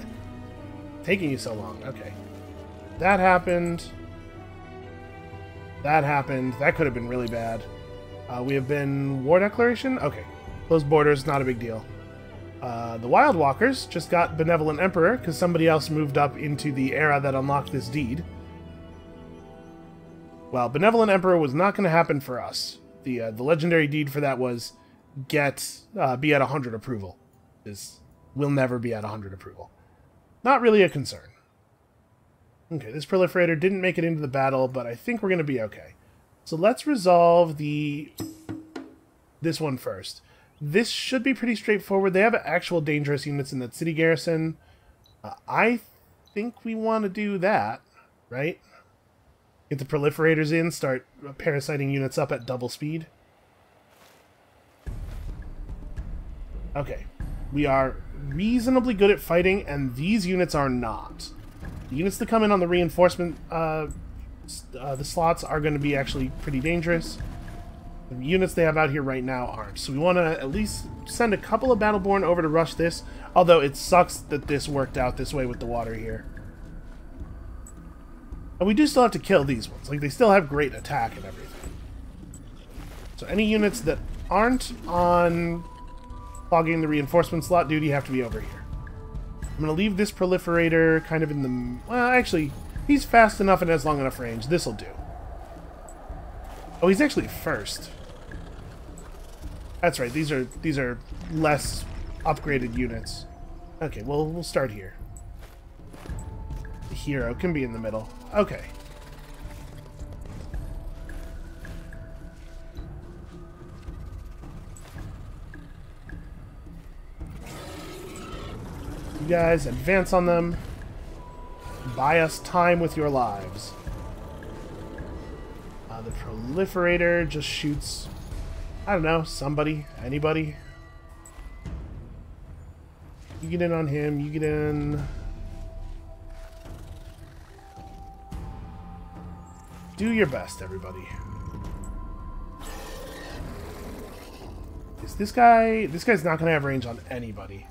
A: Taking you so long. Okay. That happened. That happened. That could have been really bad. We have been... war declaration? Okay. Closed borders, not a big deal. The Wild Walkers just got Benevolent Emperor because somebody else moved up into the era that unlocked this deed. Well, Benevolent Emperor was not going to happen for us. The legendary deed for that was be at 100 approval. We'll never be at 100 approval. Not really a concern. Okay, this proliferator didn't make it into the battle, but I think we're going to be okay. So let's resolve this one first. This should be pretty straightforward. They have actual dangerous units in that city garrison. I think we want to do that, right? Get the proliferators in, start parasiting units up at double speed. Okay. We are reasonably good at fighting, and these units are not. The units that come in on the reinforcement the slots are going to be actually pretty dangerous. The units they have out here right now aren't. So we want to at least send a couple of Battleborn over to rush this, although it sucks that this worked out this way with the water here. And we do still have to kill these ones. Like, they still have great attack and everything. So any units that aren't on clogging the reinforcement slot duty have to be over here. I'm going to leave this proliferator kind of in the... well, actually, he's fast enough and has long enough range. This'll do. Oh, he's actually first. That's right. These are less upgraded units. Okay, well, we'll start here. The hero can be in the middle. Okay. You guys advance on them. Buy us time with your lives. The proliferator just shoots, I don't know, somebody, anybody. You get in on him, you get in. Do your best, everybody. Is this guy's not going to have range on anybody.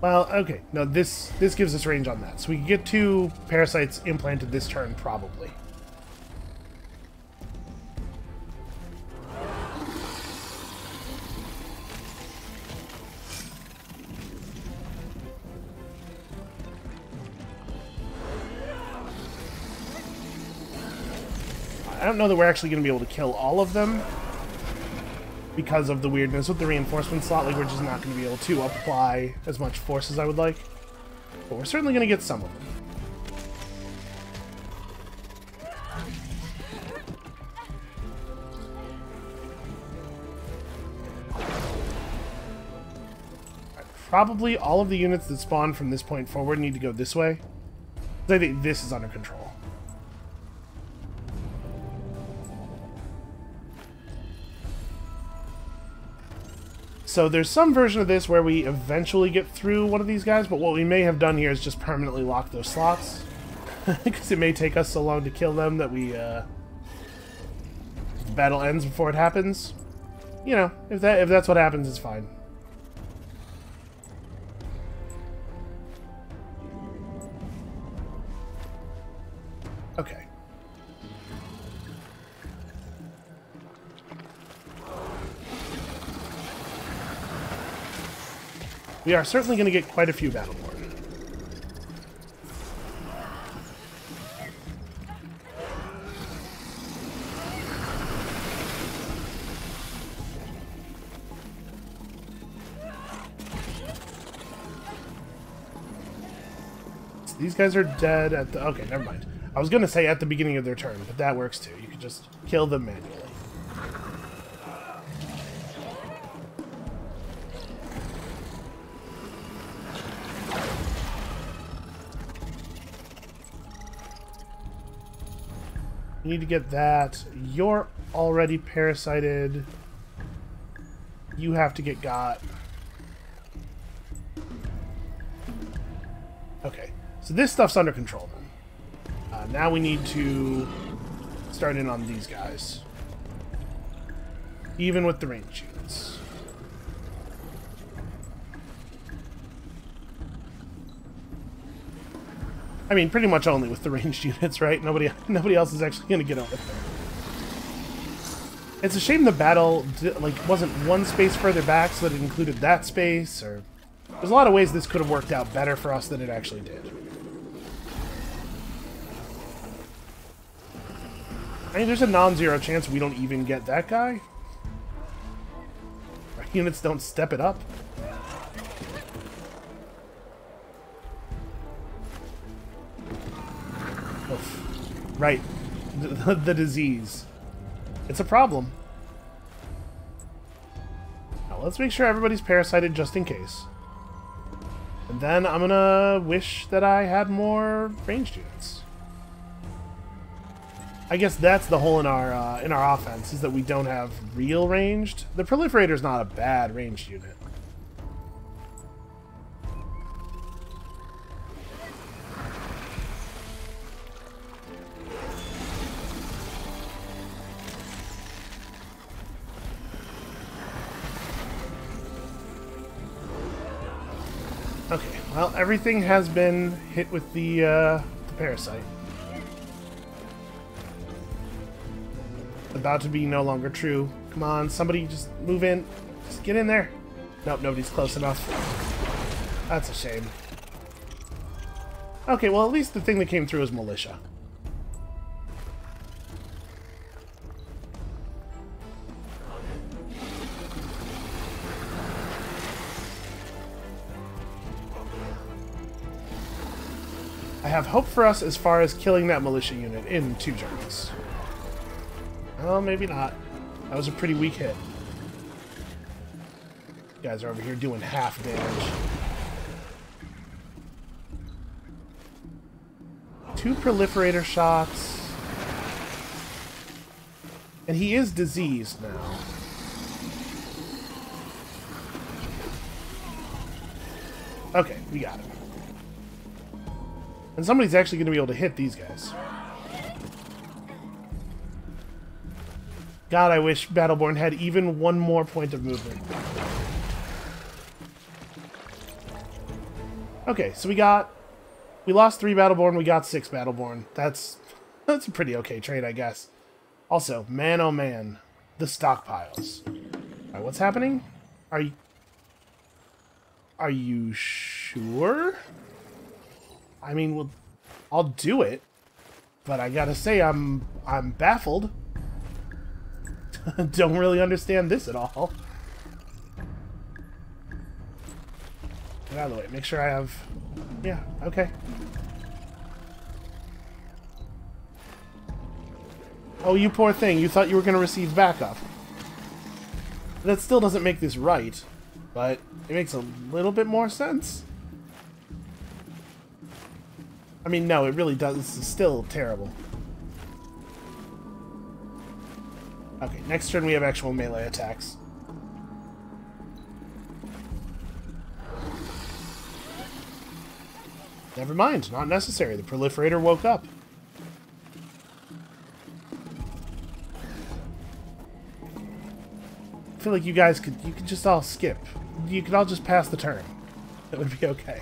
A: Well, okay. No, this gives us range on that. So we can get 2 parasites implanted this turn, probably. I don't know that we're actually going to be able to kill all of them because of the weirdness with the reinforcement slot. Like, we're just not going to be able to apply as much force as I would like. But we're certainly going to get some of them. Probably all of the units that spawn from this point forward need to go this way. I think this is under control. So there's some version of this where we eventually get through one of these guys, but what we may have done here is just permanently lock those slots. Because it may take us so long to kill them that the battle ends before it happens. You know, if that's what happens, it's fine. Okay. We are certainly going to get quite a few Battleborn. These guys are dead at the... Okay, never mind. I was going to say at the beginning of their turn, but that works too. You can just kill them manually. You need to get that. You're already parasited. You have to get got. Okay. So this stuff's under control then. Now we need to start in on these guys. Even with the range units. I mean, pretty much only with the ranged units, right? Nobody else is actually going to get over there. It's a shame the battle wasn't one space further back so that it included that space, or... There's a lot of ways this could have worked out better for us than it actually did. I mean, there's a non-zero chance we don't even get that guy. Our units don't step it up. Oof. Right. The disease. It's a problem. Now, let's make sure everybody's parasited just in case. And then I'm gonna wish that I had more ranged units. I guess that's the hole in our offense, is that we don't have real ranged. The Proliferator's not a bad ranged unit. Okay, well, everything has been hit with the parasite. About to be no longer true. Come on, somebody just move in. Just get in there. Nope, nobody's close enough. That's a shame. Okay, well, at least the thing that came through is militia. I have hope for us as far as killing that militia unit in 2 turns. Well, maybe not. That was a pretty weak hit. You guys are over here doing half damage. 2 proliferator shots. And he is diseased now. Okay, we got him. And somebody's actually going to be able to hit these guys. God, I wish Battleborn had even one more point of movement. Okay, so we lost 3 Battleborn, we got 6 Battleborn. That's a pretty okay trade, I guess. Also, man oh man, the stockpiles. Alright, what's happening? Are you sure? I mean, I'll do it, but I gotta say I'm baffled. Don't really understand this at all. Get out of the way. Make sure I have... Yeah, okay. Oh, you poor thing. You thought you were going to receive backup. That still doesn't make this right, but it makes a little bit more sense. I mean, no, it really does. This is still terrible. Okay, next turn we have actual melee attacks. Never mind, not necessary. The Proliferator woke up. I feel like you guys could just all skip. You could all just pass the turn. It would be okay.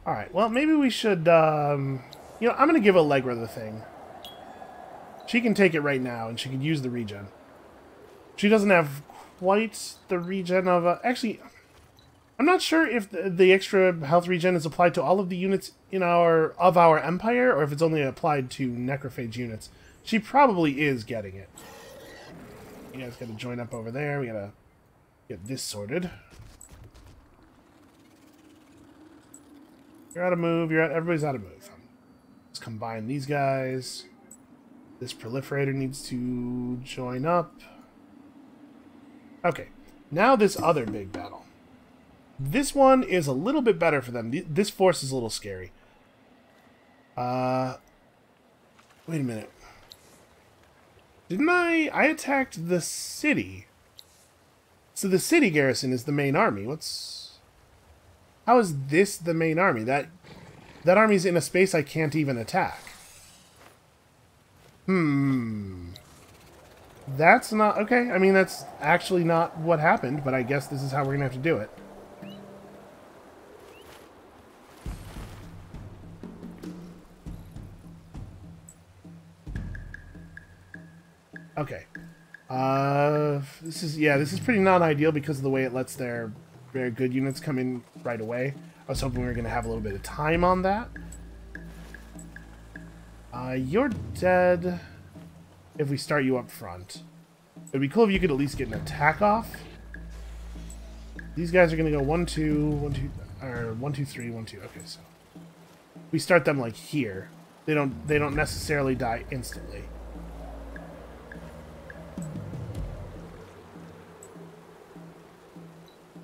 A: Alright, well, maybe we should You know, I'm going to give Allegra the thing. She can take it right now, and she can use the regen. She doesn't have quite the regen of... actually, I'm not sure if the extra health regen is applied to all of the units in our Empire, or if it's only applied to necrophage units. She probably is getting it. You guys got to join up over there. We got to get this sorted. You're out of move. Everybody's out of move. Let's combine these guys. This proliferator needs to join up. Okay, now this other big battle. This one is a little bit better for them. This force is a little scary. Wait a minute. Didn't I attacked the city. So the city garrison is the main army. How is this the main army? That army's in a space I can't even attack. That's not... okay, I mean, that's actually not what happened, but I guess this is how we're gonna have to do it. Okay. This is pretty non-ideal because of the way it lets their very good units come in right away. I was hoping we were gonna have a little bit of time on that. You're dead if we start you up front. It'd be cool if you could at least get an attack off. These guys are gonna go 1, 2, 1, 2, or 1, 2, 3, 1, 2. Okay, so we start them like here. They don't necessarily die instantly.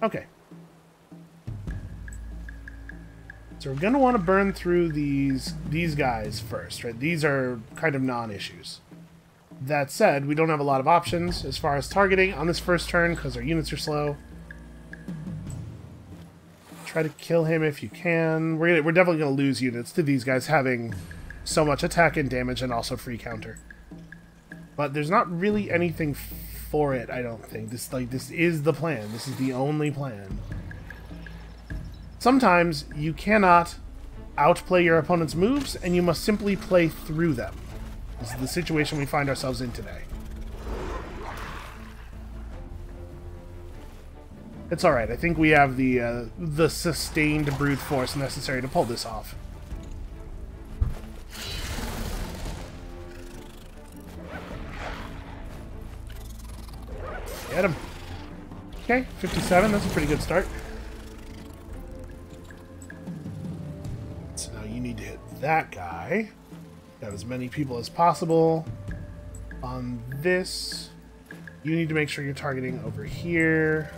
A: Okay. So we're going to want to burn through these guys first, right? These are kind of non-issues. That said, we don't have a lot of options as far as targeting on this first turn because our units are slow. Try to kill him if you can. We're definitely going to lose units to these guys having so much attack and damage and also free counter. But there's not really anything for it, I don't think. This is the plan. This is the only plan. Sometimes you cannot outplay your opponent's moves, and you must simply play through them. This is the situation we find ourselves in today. It's alright. I think we have the sustained brute force necessary to pull this off. Get him. Okay, 57. That's a pretty good start. So now you need to hit that guy. Got as many people as possible. On this, you need to make sure you're targeting over here.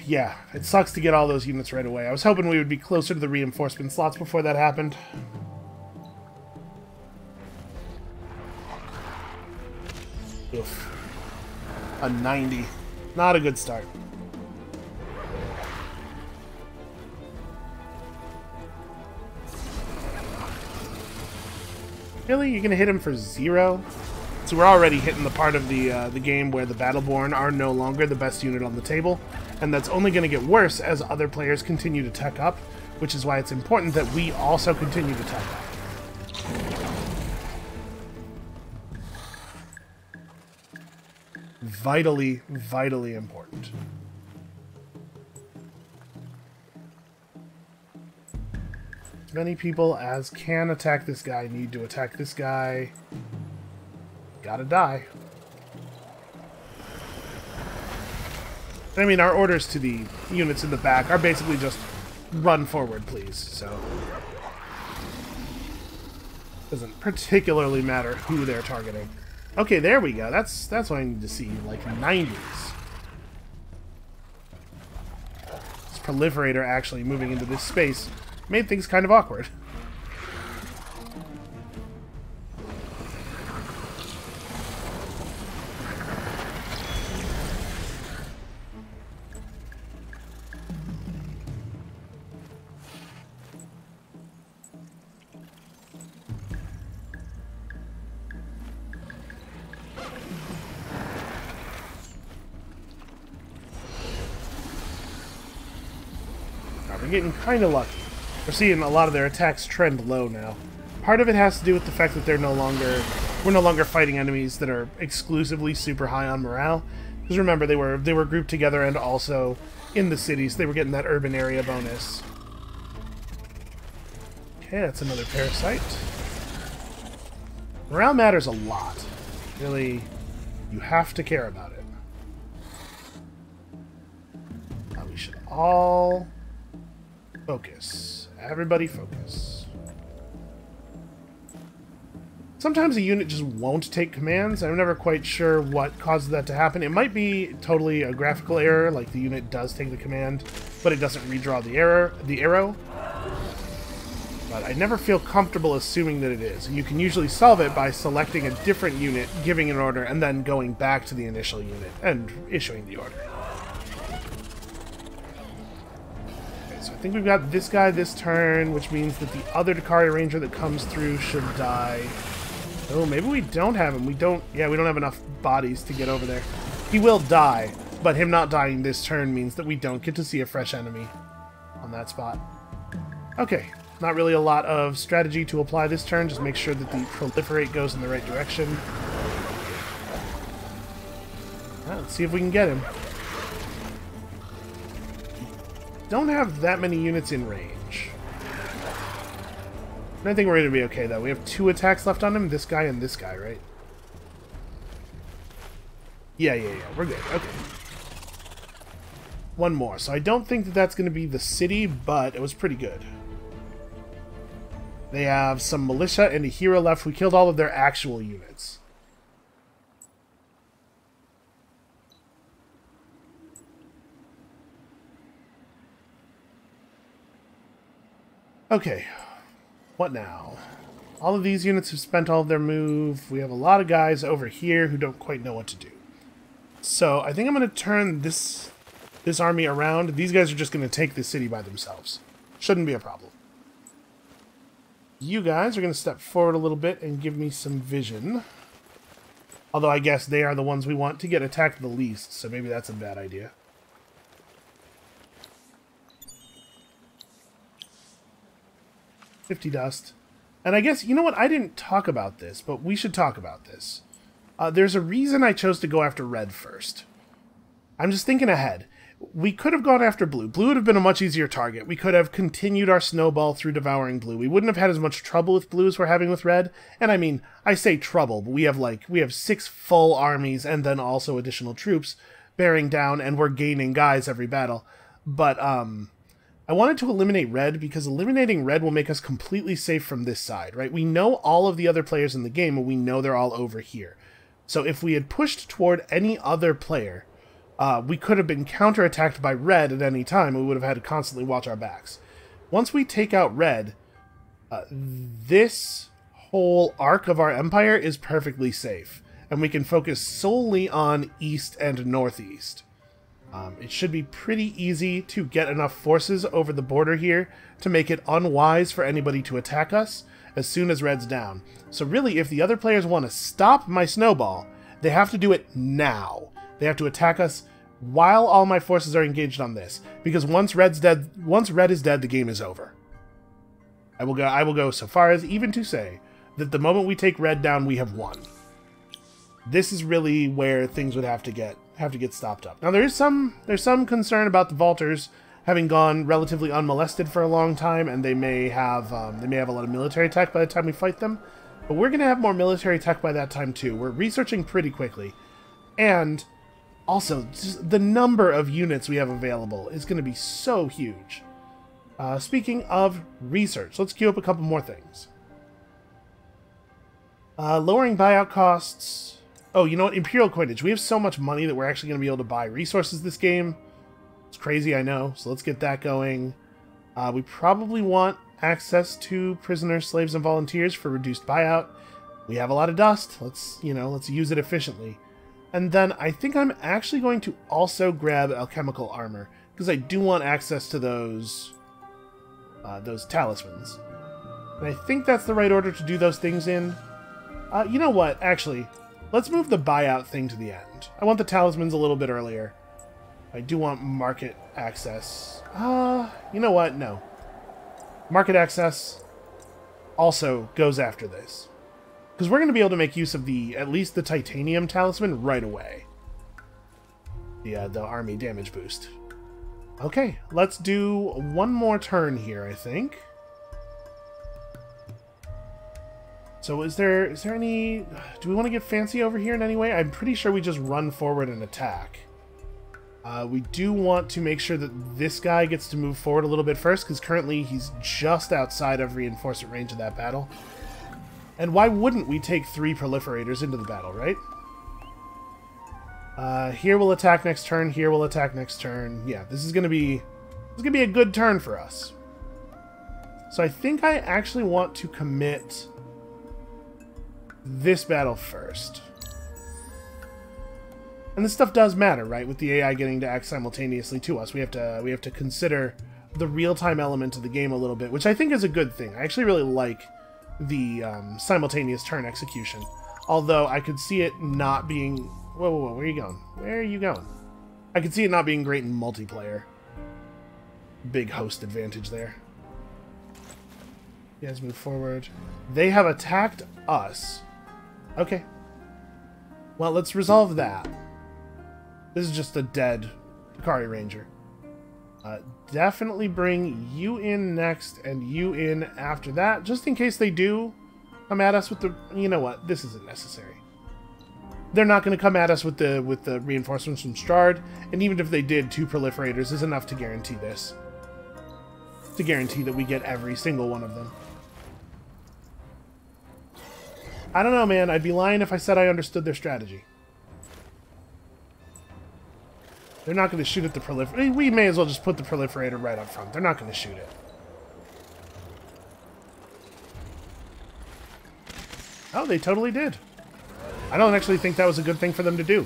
A: Yeah, it sucks to get all those units right away. I was hoping we would be closer to the reinforcement slots before that happened. Oof. A 90. Not a good start. Really? You're gonna hit him for 0? So we're already hitting the part of the game where the Battleborn are no longer the best unit on the table, and that's only going to get worse as other players continue to tech up, which is why it's important that we also continue to tech up. Vitally, vitally important. As many people as can attack this guy need to attack this guy. Gotta die. I mean, our orders to the units in the back are basically just run forward, please, so doesn't particularly matter who they're targeting. Okay, there we go. That's what I need to see, like 90s. This proliferator actually moving into this space made things kind of awkward. We're getting kind of lucky. We're seeing a lot of their attacks trend low now. Part of it has to do with the fact that we're no longer fighting enemies that are exclusively super high on morale. Because remember, they were grouped together and also in the cities. They were getting that urban area bonus. Okay, that's another parasite. Morale matters a lot. Really, you have to care about it. Now we should all focus. Everybody focus. Sometimes a unit just won't take commands. I'm never quite sure what causes that to happen. It might be totally a graphical error, like the unit does take the command, but it doesn't redraw the arrow. But I never feel comfortable assuming that it is. You can usually solve it by selecting a different unit, giving an order, and then going back to the initial unit and issuing the order. Okay, so I think we've got this guy this turn, which means that the other Dakari Ranger that comes through should die. Oh, maybe we don't have him. We don't have enough bodies to get over there. He will die, but him not dying this turn means that we don't get to see a fresh enemy on that spot. Okay. Not really a lot of strategy to apply this turn, just make sure that the proliferate goes in the right direction. Well, let's see if we can get him. Don't have that many units in range. I think we're going to be okay, though. We have 2 attacks left on him, this guy and this guy, right? Yeah, we're good. Okay. One more. So I don't think that that's going to be the city, but it was pretty good. They have some militia and a hero left. We killed all of their actual units. Okay. What now? All of these units have spent all of their move. We have a lot of guys over here who don't quite know what to do. So I think I'm going to turn this army around. These guys are just going to take the city by themselves. Shouldn't be a problem. You guys are going to step forward a little bit and give me some vision. Although I guess they are the ones we want to get attacked the least, so maybe that's a bad idea. $50 dust. And I guess, you know what, I didn't talk about this, but we should talk about this. There's a reason I chose to go after red first. I'm just thinking ahead. We could have gone after blue. Blue would have been a much easier target. We could have continued our snowball through devouring blue. We wouldn't have had as much trouble with blue as we're having with red. And I mean, I say trouble, but we have 6 full armies and then also additional troops bearing down, and we're gaining guys every battle. But I wanted to eliminate red because eliminating red will make us completely safe from this side, right? We know all of the other players in the game, and we know they're all over here. So if we had pushed toward any other player, we could have been counterattacked by red at any time. We would have had to constantly watch our backs. Once we take out red, this whole arc of our empire is perfectly safe, and we can focus solely on east and northeast. It should be pretty easy to get enough forces over the border here to make it unwise for anybody to attack us as soon as red's down. So really, if the other players want to stop my snowball, they have to do it now. They have to attack us while all my forces are engaged on this, because once red is dead, the game is over. I will go so far as even to say that the moment we take red down, we have won. This is really where things would have to get stopped up. Now there's some concern about the Vaulters having gone relatively unmolested for a long time, and they may have a lot of military tech by the time we fight them. But we're going to have more military tech by that time too. We're researching pretty quickly, and also, just the number of units we have available is going to be so huge. Speaking of research, let's queue up a couple more things. Lowering buyout costs. Oh, you know what? Imperial coinage. We have so much money that we're actually going to be able to buy resources this game. It's crazy, I know. So let's get that going. We probably want access to prisoners, slaves, and volunteers for reduced buyout. We have a lot of dust. Let's use it efficiently. And then I think I'm actually going to also grab alchemical armor, because I do want access to those talismans. And I think that's the right order to do those things in. You know what? Actually, let's move the buyout thing to the end. I want the talismans a little bit earlier. I do want market access. You know what? No. Market access also goes after this. Because we're going to be able to make use of at least the titanium talisman right away. The army damage boost. Okay, let's do one more turn here, I think. So is there any... Do we want to get fancy over here in any way? I'm pretty sure we just run forward and attack. We do want to make sure that this guy gets to move forward a little bit first, because currently he's just outside of reinforcement range of that battle. And why wouldn't we take 3 proliferators into the battle, right? Here we'll attack next turn, here we'll attack next turn. Yeah, this is gonna be a good turn for us. So I think I actually want to commit this battle first. And this stuff does matter, right? With the AI getting to act simultaneously to us, we have to consider the real-time element of the game a little bit, which I think is a good thing. I actually really like the simultaneous turn execution. Although I could see it not being... Whoa, whoa, whoa, where are you going? Where are you going? I could see it not being great in multiplayer. Big host advantage there. You guys move forward. They have attacked us. Okay. Well, let's resolve that. This is just a dead Hikari Ranger. Definitely bring you in next and you in after that, just in case they do come at us with the... You know what? This isn't necessary. They're not going to come at us with the reinforcements from Strahd, and even if they did, 2 proliferators is enough to guarantee this. To guarantee that we get every single one of them. I don't know, man. I'd be lying if I said I understood their strategy. They're not going to shoot at the proliferator. We may as well just put the proliferator right up front. They're not going to shoot it. Oh, they totally did. I don't actually think that was a good thing for them to do.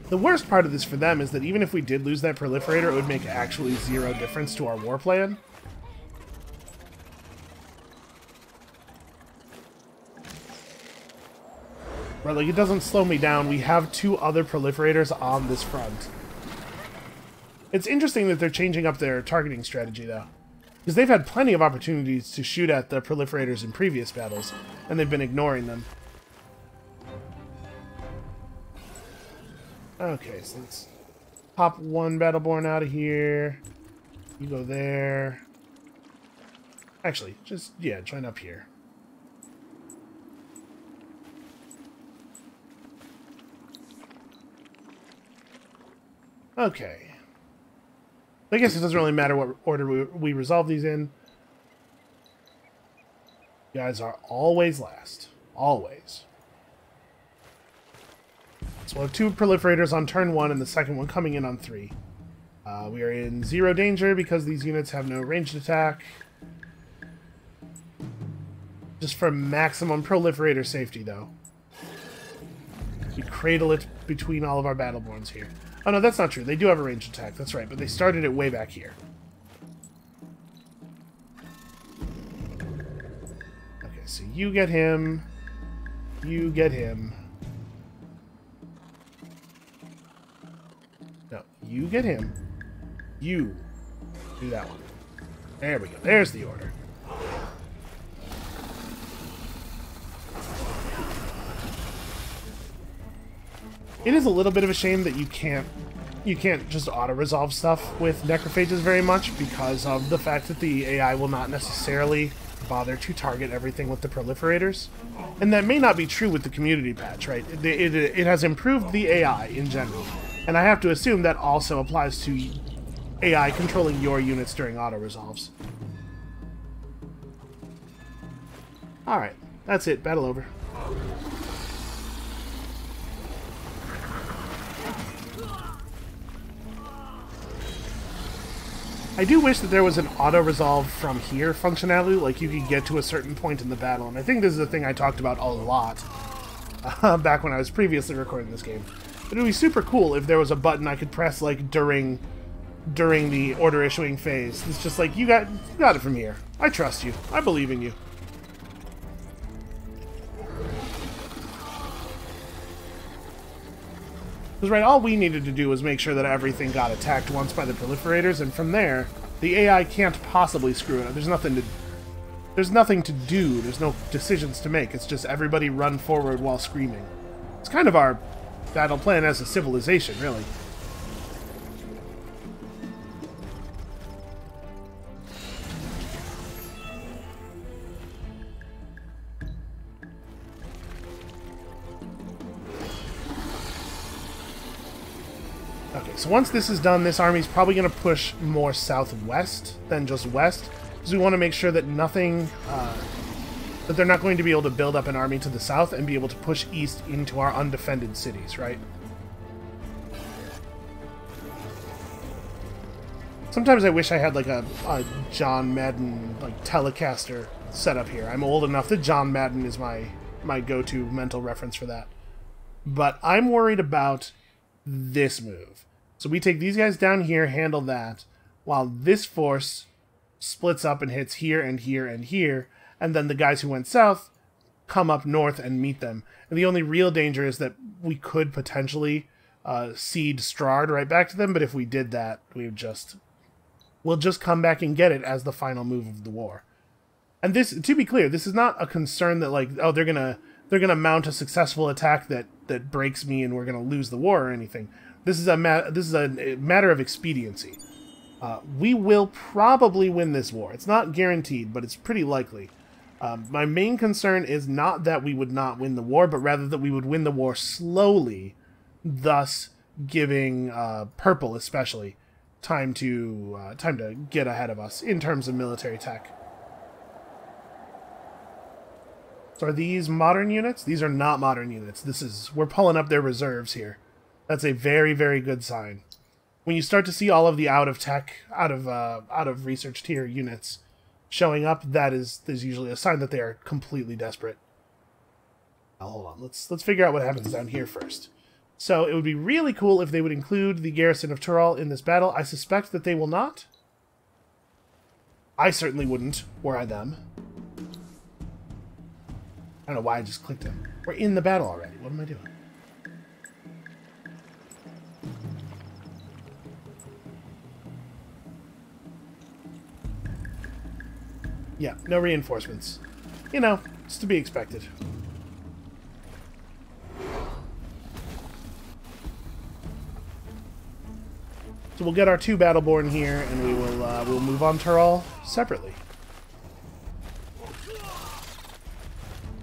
A: The worst part of this for them is that even if we did lose that proliferator, it would make actually 0 difference to our war plan. Right, like, it doesn't slow me down. We have 2 other proliferators on this front. It's interesting that they're changing up their targeting strategy, though. Because they've had plenty of opportunities to shoot at the proliferators in previous battles, and they've been ignoring them. Okay, so let's pop 1 Battleborn out of here. You go there. Actually, just, yeah, join up here. Okay. I guess it doesn't really matter what order we resolve these in. You guys are always last. Always. So we'll have 2 proliferators on turn 1 and the second one coming in on 3. We are in 0 danger because these units have no ranged attack. Just for maximum proliferator safety, though. We cradle it between all of our Battleborns here. Oh, no, that's not true. They do have a ranged attack. That's right, but they started it way back here. Okay, so you get him. You get him. No, you get him. You do that one. There we go. There's the order. It is a little bit of a shame that you can't just auto-resolve stuff with necrophages very much because of the fact that the AI will not necessarily bother to target everything with the proliferators. And that may not be true with the community patch, right? It has improved the AI in general. And I have to assume that also applies to AI controlling your units during auto-resolves. Alright, that's it. Battle over. I do wish that there was an auto-resolve from here functionality, like you could get to a certain point in the battle, and I think this is a thing I talked about a lot back when I was previously recording this game. But it would be super cool if there was a button I could press, like, during the order-issuing phase. It's just like, you got it from here. I trust you. I believe in you. Because, right, all we needed to do was make sure that everything got attacked once by the proliferators, and from there, the AI can't possibly screw it up. There's nothing to do. There's no decisions to make. It's just everybody run forward while screaming. It's kind of our battle plan as a civilization, really. Okay, so once this is done, this army's probably going to push more southwest than just west, because we want to make sure that nothing, that they're not going to be able to build up an army to the south and be able to push east into our undefended cities, right? Sometimes I wish I had like a John Madden like Telecaster set up here. I'm old enough that John Madden is my go-to mental reference for that. But I'm worried about this move. So we take these guys down here, handle that, while this force splits up and hits here and here and here, and then the guys who went south come up north and meet them. And the only real danger is that we could potentially cede Strahd right back to them, but if we did that, we'll just come back and get it as the final move of the war. And this, to be clear, this is not a concern that like, oh, they're gonna mount a successful attack that breaks me and we're gonna lose the war or anything. This is a matter of expediency. We will probably win this war. It's not guaranteed, but it's pretty likely. My main concern is not that we would not win the war, but rather that we would win the war slowly, thus giving Purple especially time to get ahead of us in terms of military tech. So are these modern units? These are not modern units. We're pulling up their reserves here. That's a very, very good sign. When you start to see all of the out of research tier units showing up, there's usually a sign that they are completely desperate. Now, hold on. Let's figure out what happens down here first. So it would be really cool if they would include the garrison of Tural in this battle. I suspect that they will not. I certainly wouldn't, were I them. I don't know why I just clicked it. We're in the battle already. What am I doing? Yeah, no reinforcements. You know, it's to be expected. So we'll get our 2 Battleborn here, and we'll move on Tural separately.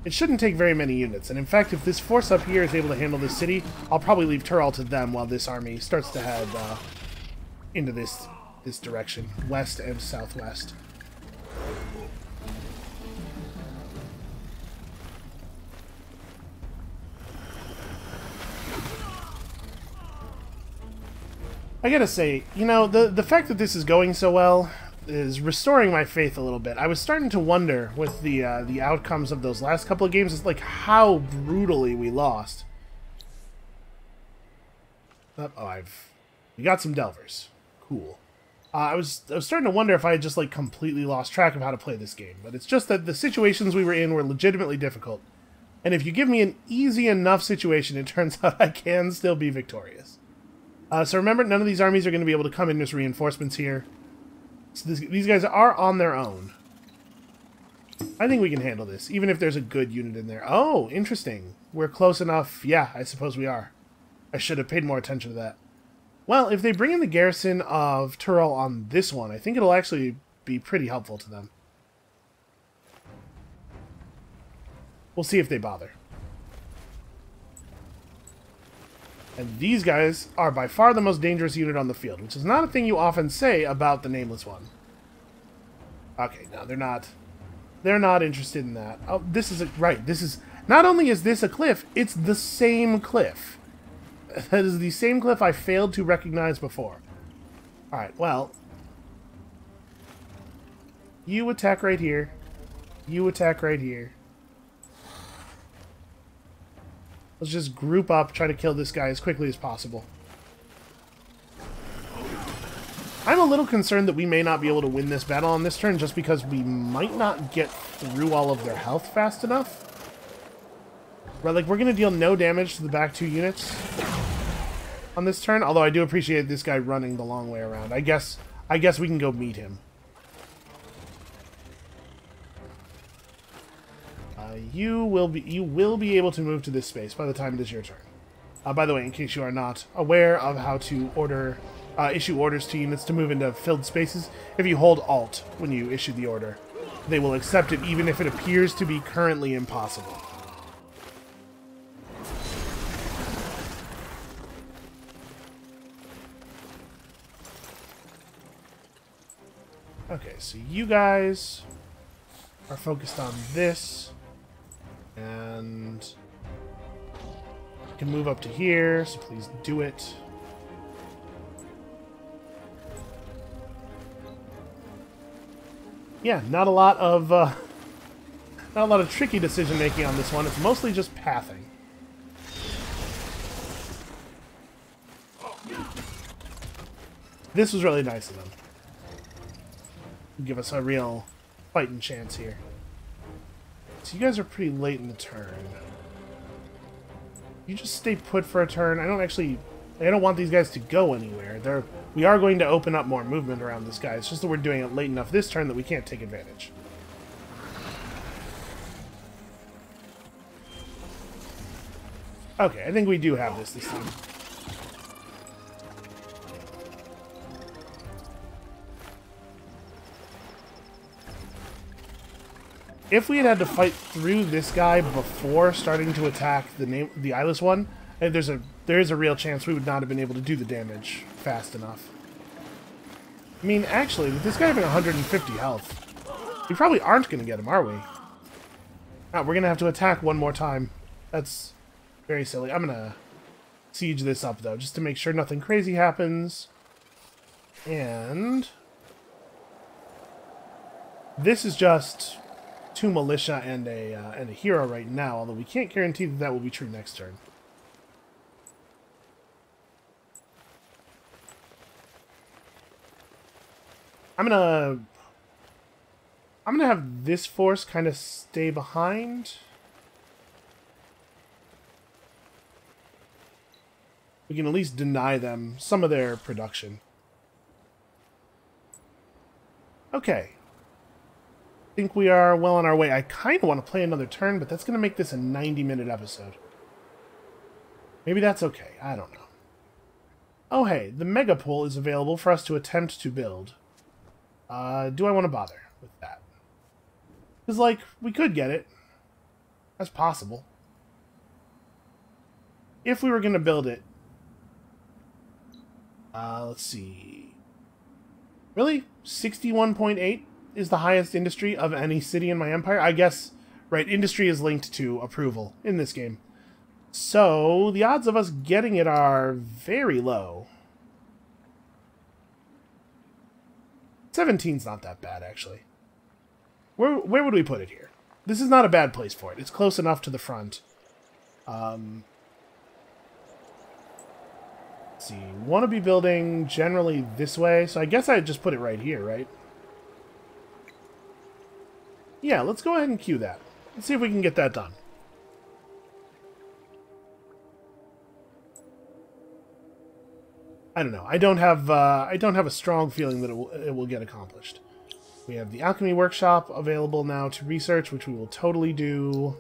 A: It shouldn't take very many units, and in fact, if this force up here is able to handle this city, I'll probably leave Tural to them while this army starts to head into this direction, west and southwest. I gotta say, you know, the fact that this is going so well is restoring my faith a little bit. I was starting to wonder with the outcomes of those last couple of games, it's like how brutally we lost. Oh, we got some Delvers. Cool. I was starting to wonder if I had just like completely lost track of how to play this game, but it's just that the situations we were in were legitimately difficult. And if you give me an easy enough situation, it turns out I can still be victorious. So remember, none of these armies are going to be able to come in as reinforcements here. So these guys are on their own. I think we can handle this, even if there's a good unit in there. Oh, interesting. We're close enough. Yeah, I suppose we are. I should have paid more attention to that. Well, if they bring in the garrison of Tural on this one, I think it'll actually be pretty helpful to them. We'll see if they bother. And these guys are by far the most dangerous unit on the field, which is not a thing you often say about the Nameless One. Okay, no, they're not. They're not interested in that. Oh, this is right. This is not only is this a cliff, it's the same cliff. That is the same cliff I failed to recognize before. All right, well, you attack right here. You attack right here. Let's just group up, try to kill this guy as quickly as possible. I'm a little concerned that we may not be able to win this battle on this turn just because we might not get through all of their health fast enough. Right, like, we're going to deal no damage to the back 2 units. on this turn, although I do appreciate this guy running the long way around. I guess we can go meet him. You will be able to move to this space by the time it is your turn. By the way, in case you are not aware of how to issue orders to units to move into filled spaces, if you hold Alt when you issue the order, they will accept it even if it appears to be currently impossible. Okay, so you guys are focused on this, and you can move up to here, so please do it. Yeah, not a lot of tricky decision making on this one. It's mostly just pathing. This was really nice of them. Give us a real fighting chance here. So you guys are pretty late in the turn. You just stay put for a turn. I don't want these guys to go anywhere. We are going to open up more movement around this guy. It's just that we're doing it late enough this turn that we can't take advantage. Okay, I think we do have this time. If we had to fight through this guy before starting to attack the eyeless one, there is a real chance we would not have been able to do the damage fast enough. I mean, actually, with this guy having 150 health, we probably aren't going to get him, are we? Oh, we're going to have to attack one more time. That's very silly. I'm going to siege this up, though, just to make sure nothing crazy happens. And this is just 2 militia and a hero right now, although we can't guarantee that that will be true next turn. I'm gonna have this force kind of stay behind. We can at least deny them some of their production. Okay. I think we are well on our way. I kind of want to play another turn, but that's going to make this a 90-minute episode. Maybe that's okay. I don't know. Oh, hey, the mega pool is available for us to attempt to build. Do I want to bother with that? Because, like, we could get it. That's possible. If we were going to build it... let's see... Really? 61.8 is the highest industry of any city in my empire? I guess, right, industry is linked to approval in this game. So, the odds of us getting it are very low. 17's not that bad, actually. Where would we put it here? This is not a bad place for it. It's close enough to the front. Let's see. Want to be building generally this way, so I guess I'd just put it right here, right? Yeah, let's go ahead and queue that. Let's see if we can get that done. I don't know. I don't have a strong feeling that it will get accomplished. We have the alchemy workshop available now to research, which we will totally do.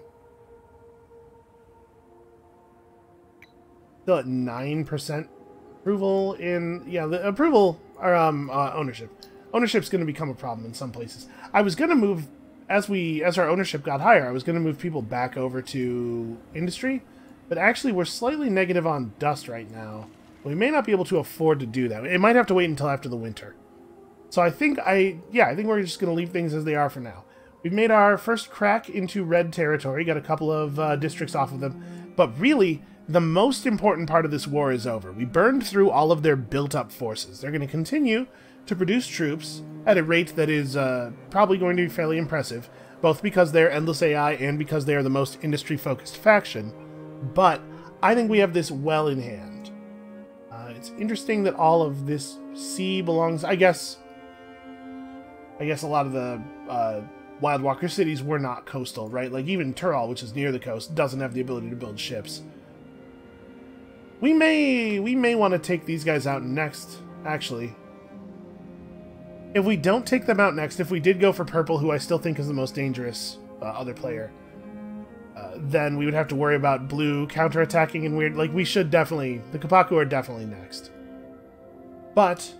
A: Still at 9% approval in the approval or ownership. Ownership's going to become a problem in some places. I was going to move as our ownership got higher. I was going to move people back over to industry, but actually we're slightly negative on dust right now. We may not be able to afford to do that. It might have to wait until after the winter. So I think we're just going to leave things as they are for now. We've made our first crack into red territory, got a couple of districts off of them, but really, the most important part of this war is over. We burned through all of their built-up forces. They're going to continue to produce troops at a rate that is probably going to be fairly impressive, both because they're endless AI and because they are the most industry-focused faction, but I think we have this well in hand. It's interesting that all of this sea belongs... I guess a lot of the Wild Walker cities were not coastal, right? Like, even Tural, which is near the coast, doesn't have the ability to build ships. We may want to take these guys out next, actually. If we don't take them out next, if we did go for purple, who I still think is the most dangerous other player, then we would have to worry about blue counterattacking and weird... Like, we should definitely... The Kapaku are definitely next. But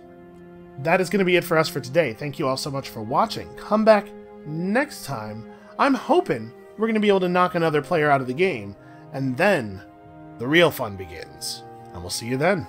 A: that is going to be it for us for today. Thank you all so much for watching. Come back next time. I'm hoping we're going to be able to knock another player out of the game, and then the real fun begins. And we'll see you then.